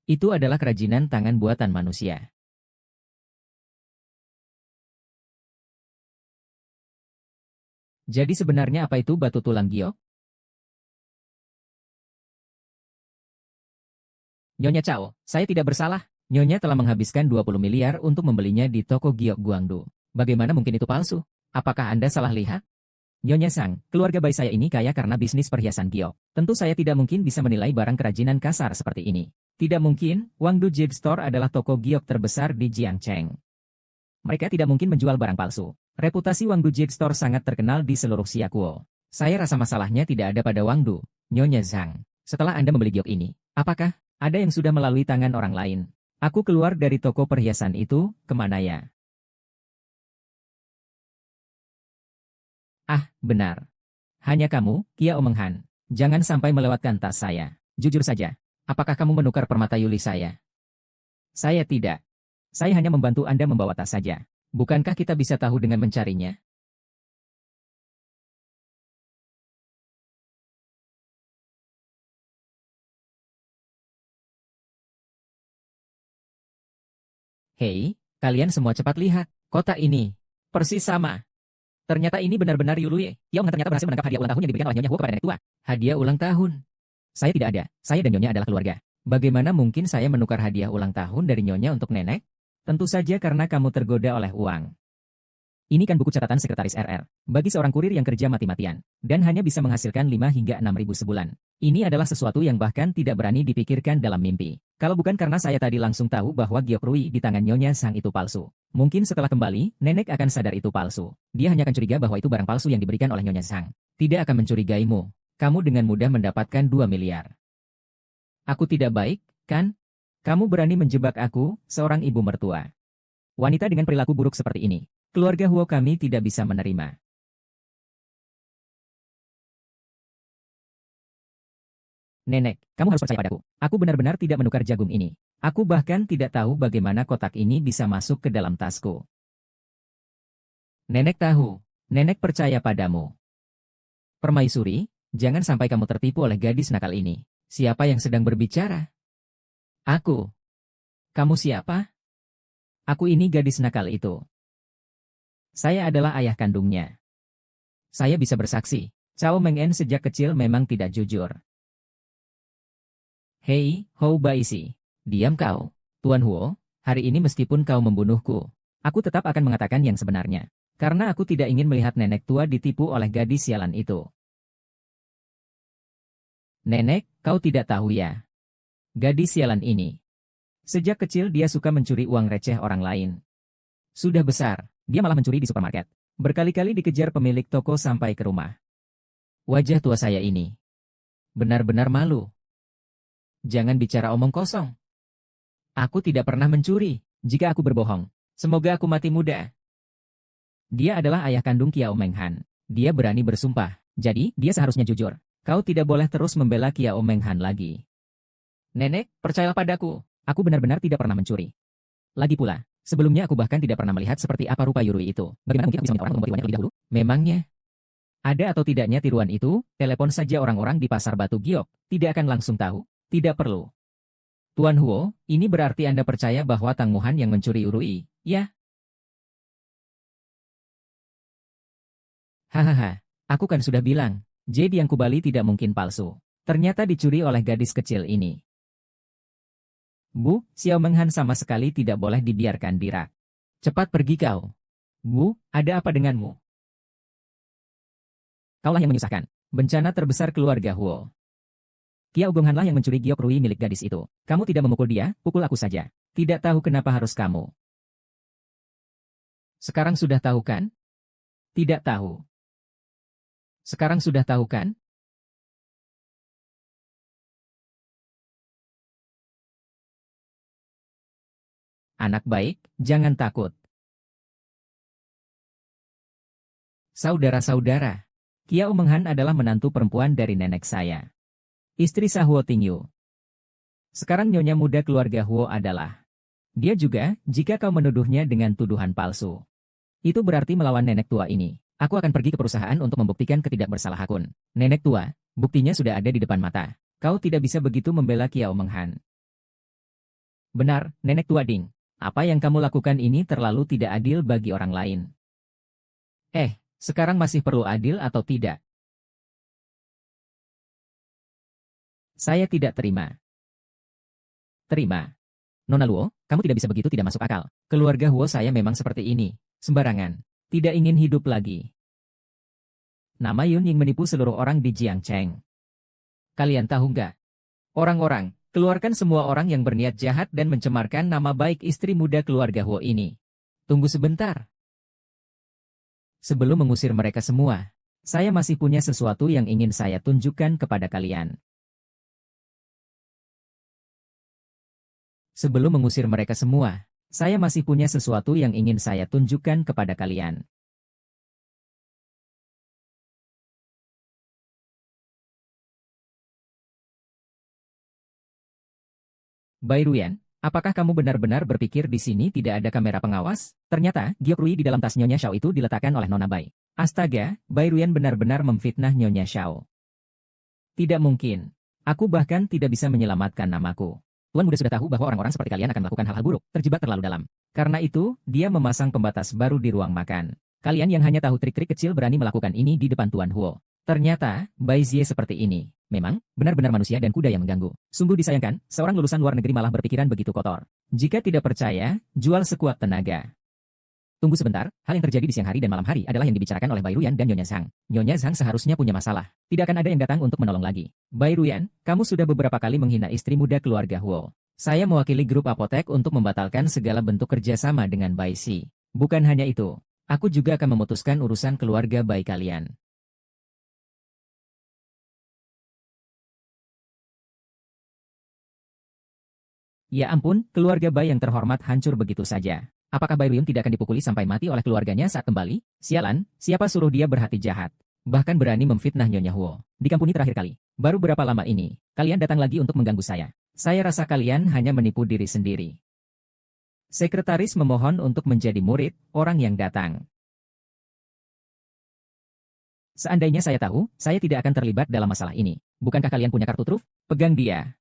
itu adalah kerajinan tangan buatan manusia. Jadi sebenarnya apa itu batu tulang giok? Nyonya Chao, saya tidak bersalah. Nyonya telah menghabiskan 20 miliar untuk membelinya di toko giok Guangdu. Bagaimana mungkin itu palsu? Apakah Anda salah lihat? Nyonya Sang, keluarga bayi saya ini kaya karena bisnis perhiasan giok. Tentu saya tidak mungkin bisa menilai barang kerajinan kasar seperti ini. Tidak mungkin, Wangdu Jade Store adalah toko giok terbesar di Jiangcheng. Mereka tidak mungkin menjual barang palsu. Reputasi Wangdu Jade Store sangat terkenal di seluruh Xiakuo. Saya rasa masalahnya tidak ada pada Wangdu, Nyonya Zhang. Setelah Anda membeli giok ini, apakah ada yang sudah melalui tangan orang lain? Aku keluar dari toko perhiasan itu, kemana ya? Ah, benar. Hanya kamu, Kiao Menghan. Jangan sampai melewatkan tas saya. Jujur saja, apakah kamu menukar permata Yuli saya? Saya tidak. Saya hanya membantu Anda membawa tas saja. Bukankah kita bisa tahu dengan mencarinya? Hei, kalian semua cepat lihat. Kotak ini. Persis sama. Ternyata ini benar-benar Yului. Kiao Menghan ternyata berhasil menangkap hadiah ulang tahun yang diberikan oleh Nyonya Huo kepada nenek tua. Hadiah ulang tahun. Saya tidak ada. Saya dan Nyonya adalah keluarga. Bagaimana mungkin saya menukar hadiah ulang tahun dari Nyonya untuk nenek? Tentu saja karena kamu tergoda oleh uang. Ini kan buku catatan sekretaris RR. Bagi seorang kurir yang kerja mati-matian. Dan hanya bisa menghasilkan 5 hingga 6 ribu sebulan. Ini adalah sesuatu yang bahkan tidak berani dipikirkan dalam mimpi. Kalau bukan karena saya tadi langsung tahu bahwa giok Rui di tangan Nyonya Sang itu palsu. Mungkin setelah kembali, nenek akan sadar itu palsu. Dia hanya akan curiga bahwa itu barang palsu yang diberikan oleh Nyonya Sang. Tidak akan mencurigaimu. Kamu dengan mudah mendapatkan 2 miliar. Aku tidak baik, kan? Kamu berani menjebak aku, seorang ibu mertua. Wanita dengan perilaku buruk seperti ini. Keluarga Huo kami tidak bisa menerima. Nenek, kamu harus percaya padaku. Aku benar-benar tidak menukar jagung ini. Aku bahkan tidak tahu bagaimana kotak ini bisa masuk ke dalam tasku. Nenek tahu. Nenek percaya padamu. Permaisuri, jangan sampai kamu tertipu oleh gadis nakal ini. Siapa yang sedang berbicara? Aku. Kamu siapa? Aku ini gadis nakal itu. Saya adalah ayah kandungnya. Saya bisa bersaksi, Cao Mengen sejak kecil memang tidak jujur. Hei, Hou Baisi. Diam kau. Tuan Huo, hari ini meskipun kau membunuhku, aku tetap akan mengatakan yang sebenarnya. Karena aku tidak ingin melihat nenek tua ditipu oleh gadis sialan itu. Nenek, kau tidak tahu ya. Gadis sialan ini. Sejak kecil dia suka mencuri uang receh orang lain. Sudah besar, dia malah mencuri di supermarket. Berkali-kali dikejar pemilik toko sampai ke rumah. Wajah tua saya ini. Benar-benar malu. Jangan bicara omong kosong. Aku tidak pernah mencuri. Jika aku berbohong, semoga aku mati muda. Dia adalah ayah kandung Kiao Menghan. Dia berani bersumpah, jadi dia seharusnya jujur. Kau tidak boleh terus membela Kiao Menghan lagi. Nenek, percayalah padaku. Aku benar-benar tidak pernah mencuri. Lagi pula, sebelumnya aku bahkan tidak pernah melihat seperti apa rupa Yurui itu. Bagaimana mungkin aku bisa minta orang untuk membuat terlebih dahulu? Memangnya? Ada atau tidaknya tiruan itu, telepon saja orang-orang di pasar Batu Giok, tidak akan langsung tahu. Tidak perlu. Tuan Huo, ini berarti Anda percaya bahwa Tang Muhan yang mencuri Yurui, ya? Hahaha, aku kan sudah bilang, jade yang kubali tidak mungkin palsu. Ternyata dicuri oleh gadis kecil ini. Bu, Xiao Menghan sama sekali tidak boleh dibiarkan dirak. Cepat pergi kau. Bu, ada apa denganmu? Kaulah yang menyusahkan. Bencana terbesar keluarga Huo. Kiao Gonghanlah yang mencuri giok rui milik gadis itu. Kamu tidak memukul dia, pukul aku saja. Tidak tahu kenapa harus kamu. Sekarang sudah tahu kan? Tidak tahu. Sekarang sudah tahu kan? Anak baik, jangan takut. Saudara-saudara, Kiao Menghan adalah menantu perempuan dari nenek saya. Istri Sah Huo Tingyu. Sekarang nyonya muda keluarga Huo adalah. Dia juga, jika kau menuduhnya dengan tuduhan palsu. Itu berarti melawan nenek tua ini. Aku akan pergi ke perusahaan untuk membuktikan ketidakbersalahanku. Nenek tua, buktinya sudah ada di depan mata. Kau tidak bisa begitu membela Kiao Menghan. Benar, nenek tua Ding. Apa yang kamu lakukan ini terlalu tidak adil bagi orang lain. Sekarang masih perlu adil atau tidak? Saya tidak terima. Terima. Nona Luo, kamu tidak bisa begitu, tidak masuk akal. Keluarga Huo saya memang seperti ini. Sembarangan. Tidak ingin hidup lagi. Nama Yun Ying menipu seluruh orang di Jiangcheng. Kalian tahu nggak? Orang-orang, keluarkan semua orang yang berniat jahat dan mencemarkan nama baik istri muda keluarga Huo ini. Tunggu sebentar. Sebelum mengusir mereka semua, saya masih punya sesuatu yang ingin saya tunjukkan kepada kalian. Sebelum mengusir mereka semua, saya masih punya sesuatu yang ingin saya tunjukkan kepada kalian. Bai Ruyan, apakah kamu benar-benar berpikir di sini tidak ada kamera pengawas? Ternyata, giok rui di dalam tas Nyonya Xiao itu diletakkan oleh Nona Bai. Astaga, Bai Ruyan benar-benar memfitnah Nyonya Xiao. Tidak mungkin. Aku bahkan tidak bisa menyelamatkan namaku. Tuan muda sudah tahu bahwa orang-orang seperti kalian akan melakukan hal-hal buruk, terjebak terlalu dalam. Karena itu, dia memasang pembatas baru di ruang makan. Kalian yang hanya tahu trik-trik kecil berani melakukan ini di depan Tuan Huo. Ternyata, Bai Zie seperti ini. Memang, benar-benar manusia dan kuda yang mengganggu. Sungguh disayangkan, seorang lulusan luar negeri malah berpikiran begitu kotor. Jika tidak percaya, jual sekuat tenaga. Tunggu sebentar, hal yang terjadi di siang hari dan malam hari adalah yang dibicarakan oleh Bai Ruyan dan Nyonya Zhang. Nyonya Zhang seharusnya punya masalah. Tidak akan ada yang datang untuk menolong lagi. Bai Ruyan, kamu sudah beberapa kali menghina istri muda keluarga Huo. Saya mewakili grup apotek untuk membatalkan segala bentuk kerjasama dengan Bai Si. Bukan hanya itu, aku juga akan memutuskan urusan keluarga Bai kalian. Ya ampun, keluarga Bai yang terhormat hancur begitu saja. Apakah Bai Ruyun tidak akan dipukuli sampai mati oleh keluarganya saat kembali? Sialan, siapa suruh dia berhati jahat? Bahkan berani memfitnah Nyonya Huo. Di kampung ini terakhir kali. Baru berapa lama ini, kalian datang lagi untuk mengganggu saya. Saya rasa kalian hanya menipu diri sendiri. Sekretaris memohon untuk menjadi murid, orang yang datang. Seandainya saya tahu, saya tidak akan terlibat dalam masalah ini. Bukankah kalian punya kartu truf? Pegang dia.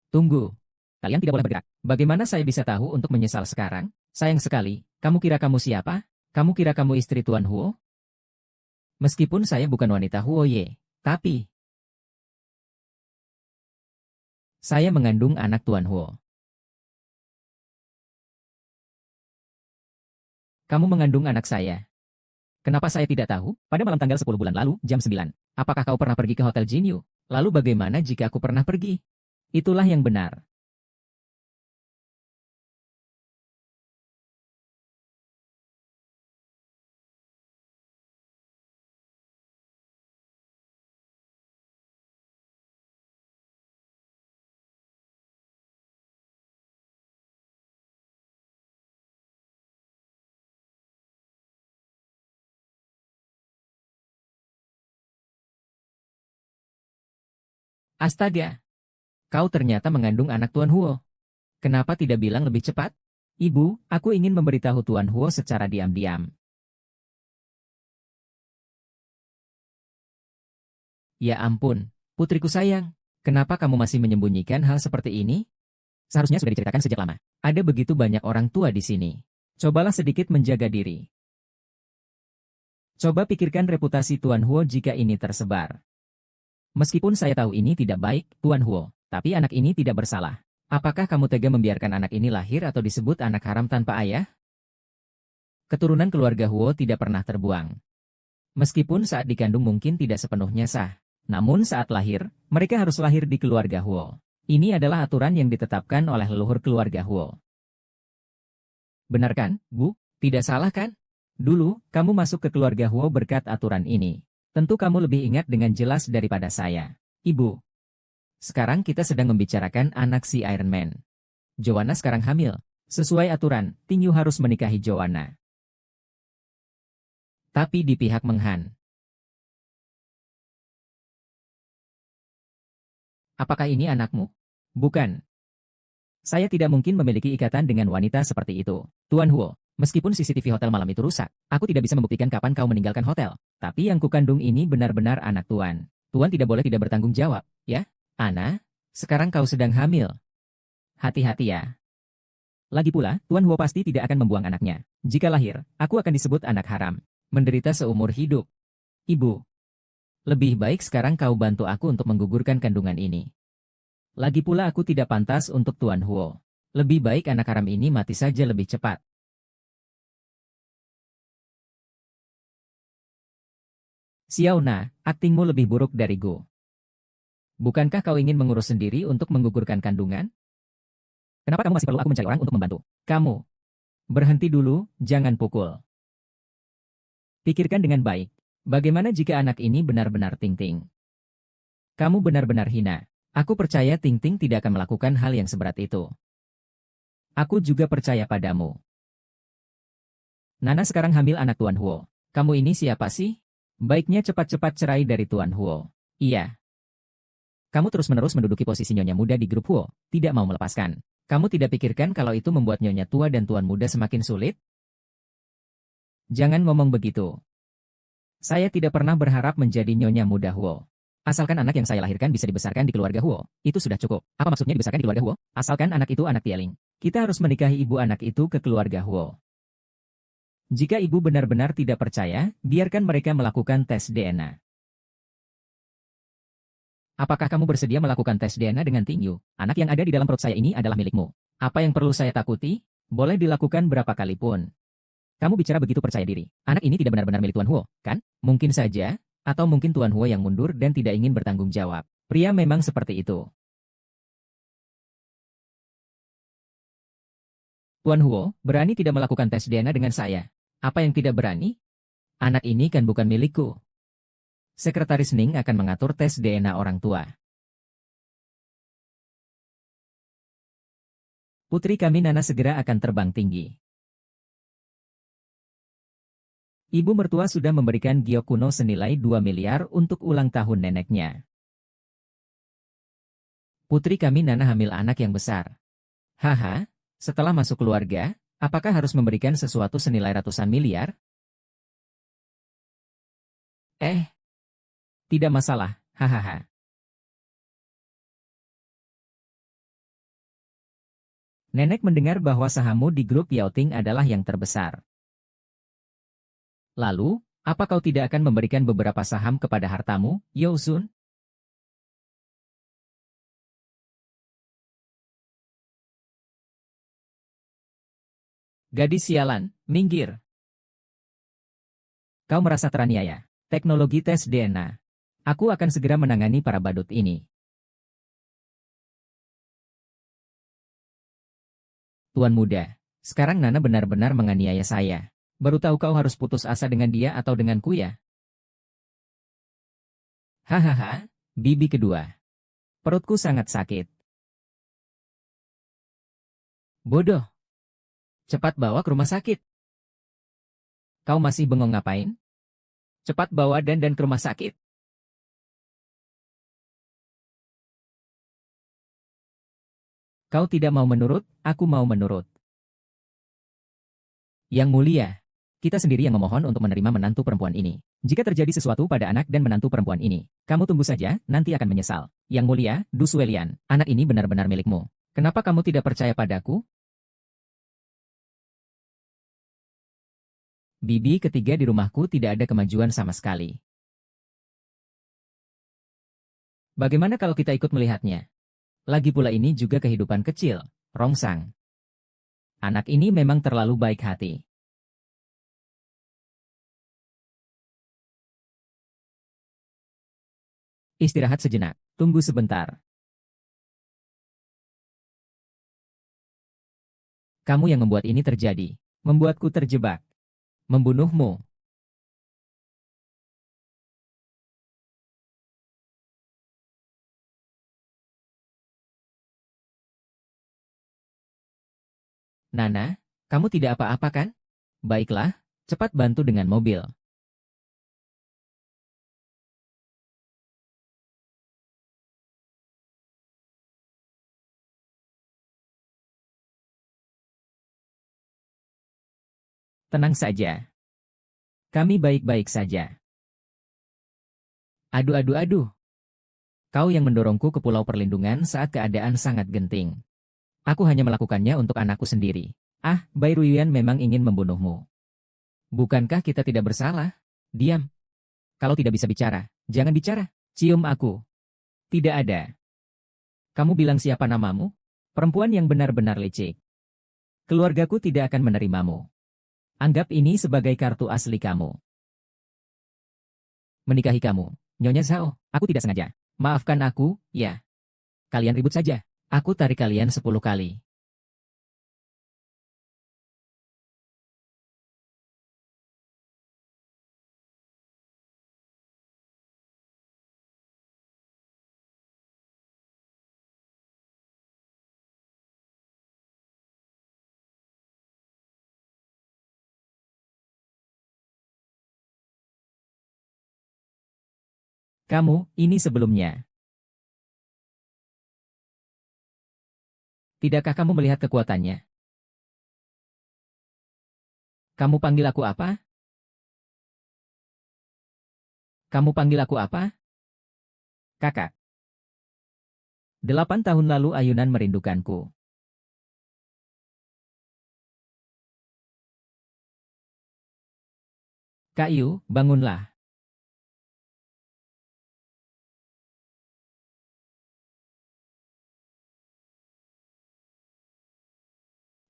Tunggu. Kalian tidak boleh bergerak. Bagaimana saya bisa tahu untuk menyesal sekarang? Sayang sekali, kamu kira kamu siapa? Kamu kira kamu istri Tuan Huo? Meskipun saya bukan wanita Huoye, tapi saya mengandung anak Tuan Huo. Kamu mengandung anak saya. Kenapa saya tidak tahu? Pada malam tanggal 10 bulan lalu, jam 9. Apakah kau pernah pergi ke Hotel Jinyu? Lalu bagaimana jika aku pernah pergi? Itulah yang benar. Astaga, kau ternyata mengandung anak Tuan Huo. Kenapa tidak bilang lebih cepat? Ibu, aku ingin memberitahu Tuan Huo secara diam-diam. Ya ampun, putriku sayang. Kenapa kamu masih menyembunyikan hal seperti ini? Seharusnya sudah diceritakan sejak lama. Ada begitu banyak orang tua di sini. Cobalah sedikit menjaga diri. Coba pikirkan reputasi Tuan Huo jika ini tersebar. Meskipun saya tahu ini tidak baik, Tuan Huo, tapi anak ini tidak bersalah. Apakah kamu tega membiarkan anak ini lahir atau disebut anak haram tanpa ayah? Keturunan keluarga Huo tidak pernah terbuang. Meskipun saat dikandung mungkin tidak sepenuhnya sah. Namun saat lahir, mereka harus lahir di keluarga Huo. Ini adalah aturan yang ditetapkan oleh leluhur keluarga Huo. Benar kan, Bu? Tidak salah kan? Dulu, kamu masuk ke keluarga Huo berkat aturan ini. Tentu kamu lebih ingat dengan jelas daripada saya. Ibu. Sekarang kita sedang membicarakan anak si Iron Man. Joanna sekarang hamil. Sesuai aturan, Ting Yu harus menikahi Joanna. Tapi di pihak Meng Han. Apakah ini anakmu? Bukan. Saya tidak mungkin memiliki ikatan dengan wanita seperti itu. Tuan Huo, meskipun CCTV hotel malam itu rusak, aku tidak bisa membuktikan kapan kau meninggalkan hotel. Tapi yang kukandung ini benar-benar anak Tuan. Tuan tidak boleh tidak bertanggung jawab, ya? Ana, sekarang kau sedang hamil. Hati-hati ya. Lagi pula, Tuan Huo pasti tidak akan membuang anaknya. Jika lahir, aku akan disebut anak haram. Menderita seumur hidup. Ibu, lebih baik sekarang kau bantu aku untuk menggugurkan kandungan ini. Lagi pula aku tidak pantas untuk Tuan Huo. Lebih baik anak haram ini mati saja lebih cepat. Xiao Na, aktingmu lebih buruk dari Go. Bukankah kau ingin mengurus sendiri untuk menggugurkan kandungan? Kenapa kamu masih perlu aku mencari orang untuk membantu? Kamu, berhenti dulu, jangan pukul. Pikirkan dengan baik. Bagaimana jika anak ini benar-benar Ting Ting? Kamu benar-benar hina. Aku percaya Ting Ting tidak akan melakukan hal yang seberat itu. Aku juga percaya padamu. Nana sekarang hamil anak Tuan Huo. Kamu ini siapa sih? Baiknya cepat-cepat cerai dari Tuan Huo. Iya. Kamu terus-menerus menduduki posisi nyonya muda di grup Huo, tidak mau melepaskan. Kamu tidak pikirkan kalau itu membuat nyonya tua dan tuan muda semakin sulit? Jangan ngomong begitu. Saya tidak pernah berharap menjadi nyonya muda Huo. Asalkan anak yang saya lahirkan bisa dibesarkan di keluarga Huo, itu sudah cukup. Apa maksudnya dibesarkan di keluarga Huo? Asalkan anak itu anak Tieling. Kita harus menikahi ibu anak itu ke keluarga Huo. Jika ibu benar-benar tidak percaya, biarkan mereka melakukan tes DNA. Apakah kamu bersedia melakukan tes DNA dengan Ting Yu? Anak yang ada di dalam perut saya ini adalah milikmu. Apa yang perlu saya takuti? Boleh dilakukan berapa kali pun. Kamu bicara begitu percaya diri. Anak ini tidak benar-benar milik Tuan Huo, kan? Mungkin saja, atau mungkin Tuan Huo yang mundur dan tidak ingin bertanggung jawab. Pria memang seperti itu. Tuan Huo, berani tidak melakukan tes DNA dengan saya? Apa yang tidak berani? Anak ini kan bukan milikku. Sekretaris Ning akan mengatur tes DNA orang tua. Putri kami Nana segera akan terbang tinggi. Ibu mertua sudah memberikan giok kuno senilai 2 miliar untuk ulang tahun neneknya. Putri kami Nana hamil anak yang besar. Haha, setelah masuk keluarga, apakah harus memberikan sesuatu senilai ratusan miliar? Tidak masalah, hahaha. Nenek mendengar bahwa sahammu di grup Yauting adalah yang terbesar. Lalu, Apa kau tidak akan memberikan beberapa saham kepada hartamu, Yosun? Gadis sialan, minggir. Kau merasa teraniaya. Teknologi tes DNA. Aku akan segera menangani para badut ini. Tuan muda, sekarang Nana benar-benar menganiaya saya. Baru tahu kau harus putus asa dengan dia atau denganku ya? Hahaha, bibi kedua. Perutku sangat sakit. Bodoh. Cepat bawa ke rumah sakit. Kau masih bengong ngapain? Cepat bawa Dan ke rumah sakit. Kau tidak mau menurut, aku mau menurut. Yang mulia, kita sendiri yang memohon untuk menerima menantu perempuan ini. Jika terjadi sesuatu pada anak dan menantu perempuan ini, kamu tunggu saja, nanti akan menyesal. Yang mulia, Du Suelian, anak ini benar-benar milikmu. Kenapa kamu tidak percaya padaku? Bibi ketiga di rumahku tidak ada kemajuan sama sekali. Bagaimana kalau kita ikut melihatnya? Lagi pula ini juga kehidupan kecil, rongsang. Anak ini memang terlalu baik hati. Istirahat sejenak, tunggu sebentar. Kamu yang membuat ini terjadi, membuatku terjebak, membunuhmu. Nana, kamu tidak apa-apa kan? Baiklah, cepat bantu dengan mobil. Tenang saja. Kami baik-baik saja. Aduh aduh aduh. Kau yang mendorongku ke pulau perlindungan saat keadaan sangat genting. Aku hanya melakukannya untuk anakku sendiri. Ah, Bairuian memang ingin membunuhmu. Bukankah kita tidak bersalah? Diam. Kalau tidak bisa bicara, jangan bicara. Cium aku. Tidak ada. Kamu bilang siapa namamu? Perempuan yang benar-benar licik. Keluargaku tidak akan menerimamu. Anggap ini sebagai kartu asli kamu. Menikahi kamu. Nyonya Zhao, aku tidak sengaja. Maafkan aku, ya. Kalian ribut saja. Aku tarik kalian 10 kali. Kamu, ini sebelumnya. Tidakkah kamu melihat kekuatannya? Kamu panggil aku apa? Kamu panggil aku apa? Kakak. 8 tahun lalu ayunan merindukanku. Kak Yu, bangunlah.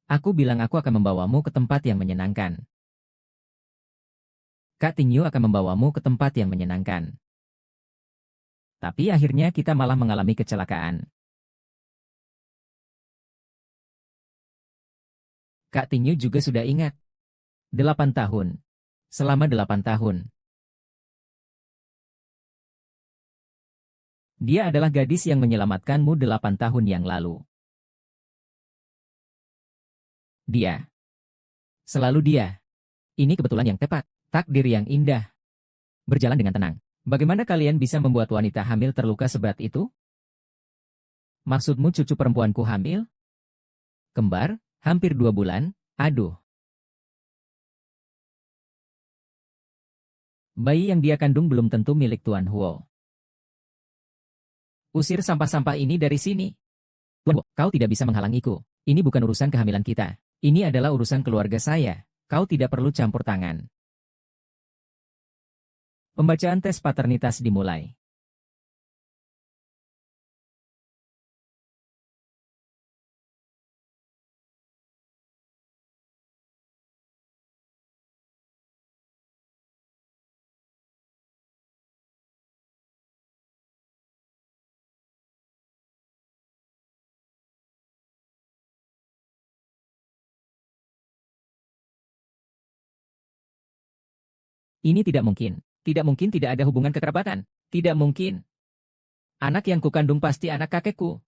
Aku bilang aku akan membawamu ke tempat yang menyenangkan. Kak Tingyu akan membawamu ke tempat yang menyenangkan. Tapi akhirnya kita malah mengalami kecelakaan. Kak Tingyu juga sudah ingat. 8 tahun. Selama 8 tahun. Dia adalah gadis yang menyelamatkanmu 8 tahun yang lalu. Dia. Selalu dia. Ini kebetulan yang tepat. Takdir yang indah. Berjalan dengan tenang. Bagaimana kalian bisa membuat wanita hamil terluka seberat itu? Maksudmu cucu perempuanku hamil? Kembar, hampir 2 bulan, aduh. Bayi yang dia kandung belum tentu milik Tuan Huo. Usir sampah-sampah ini dari sini. Tuan Huo, kau tidak bisa menghalangiku. Ini bukan urusan kehamilan kita. Ini adalah urusan keluarga saya. Kau tidak perlu campur tangan. Pembacaan tes paternitas dimulai. Ini tidak mungkin. Tidak mungkin tidak ada hubungan kekerabatan. Tidak mungkin. Anak yang kukandung pasti anak kakekku.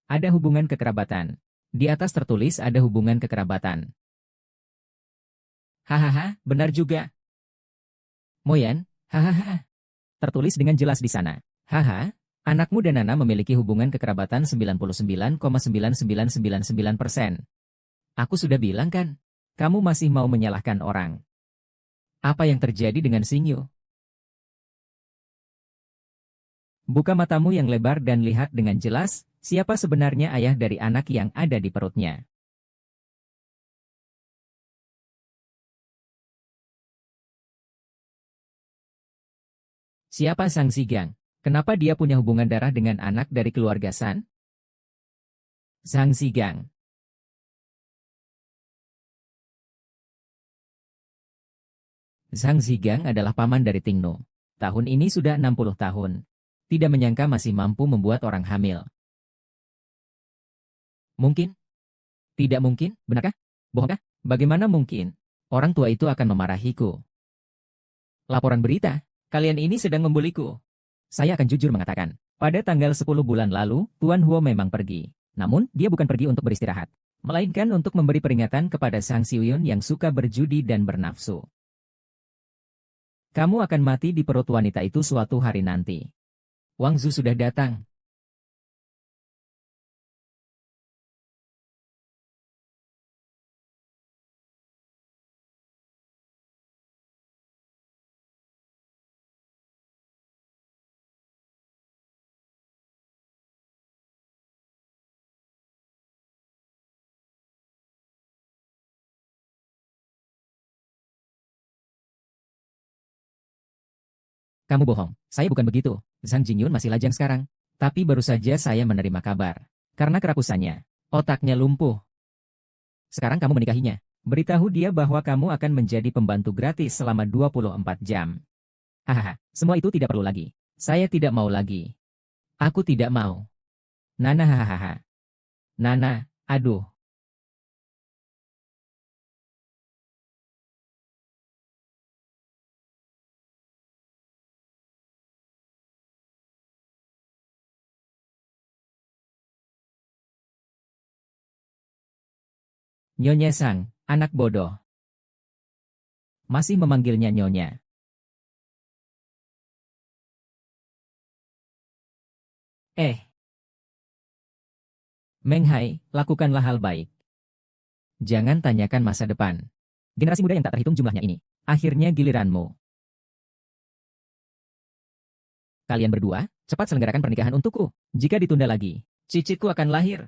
Ada hubungan kekerabatan. Di atas tertulis ada hubungan kekerabatan. Hahaha, benar juga. Moyan, hahaha. Tertulis dengan jelas di sana. Haha, anakmu dan Nana memiliki hubungan kekerabatan 99,99999%. Aku sudah bilang kan, kamu masih mau menyalahkan orang. Apa yang terjadi dengan Xingyu? Buka matamu yang lebar dan lihat dengan jelas, siapa sebenarnya ayah dari anak yang ada di perutnya. Siapa Sang Zigang? Kenapa dia punya hubungan darah dengan anak dari keluarga San? Sang Zigang. Sang Zigang adalah paman dari Tingno. Tahun ini sudah 60 tahun. Tidak menyangka masih mampu membuat orang hamil. Mungkin? Tidak mungkin, benarkah? Bohongkah? Bagaimana mungkin? Orang tua itu akan memarahiku. Laporan berita, kalian ini sedang membuliku. Saya akan jujur mengatakan, pada tanggal 10 bulan lalu, Tuan Huo memang pergi. Namun, dia bukan pergi untuk beristirahat. Melainkan untuk memberi peringatan kepada Sang Siuyun yang suka berjudi dan bernafsu. Kamu akan mati di perut wanita itu suatu hari nanti. Wang Zu sudah datang. Kamu bohong, saya bukan begitu. Zhang Jingyun masih lajang sekarang. Tapi baru saja saya menerima kabar. Karena kerakusannya, otaknya lumpuh. Sekarang kamu menikahinya. Beritahu dia bahwa kamu akan menjadi pembantu gratis selama 24 jam. Hahaha, semua itu tidak perlu lagi. Saya tidak mau lagi. Aku tidak mau. Nana hahaha. Nana, aduh. Nyonya Sang, anak bodoh. Masih memanggilnya Nyonya. Eh, Meng Hai, lakukanlah hal baik. Jangan tanyakan masa depan. Generasi muda yang tak terhitung jumlahnya ini. Akhirnya giliranmu. Kalian berdua, cepat selenggarakan pernikahan untukku. Jika ditunda lagi, cicitku akan lahir.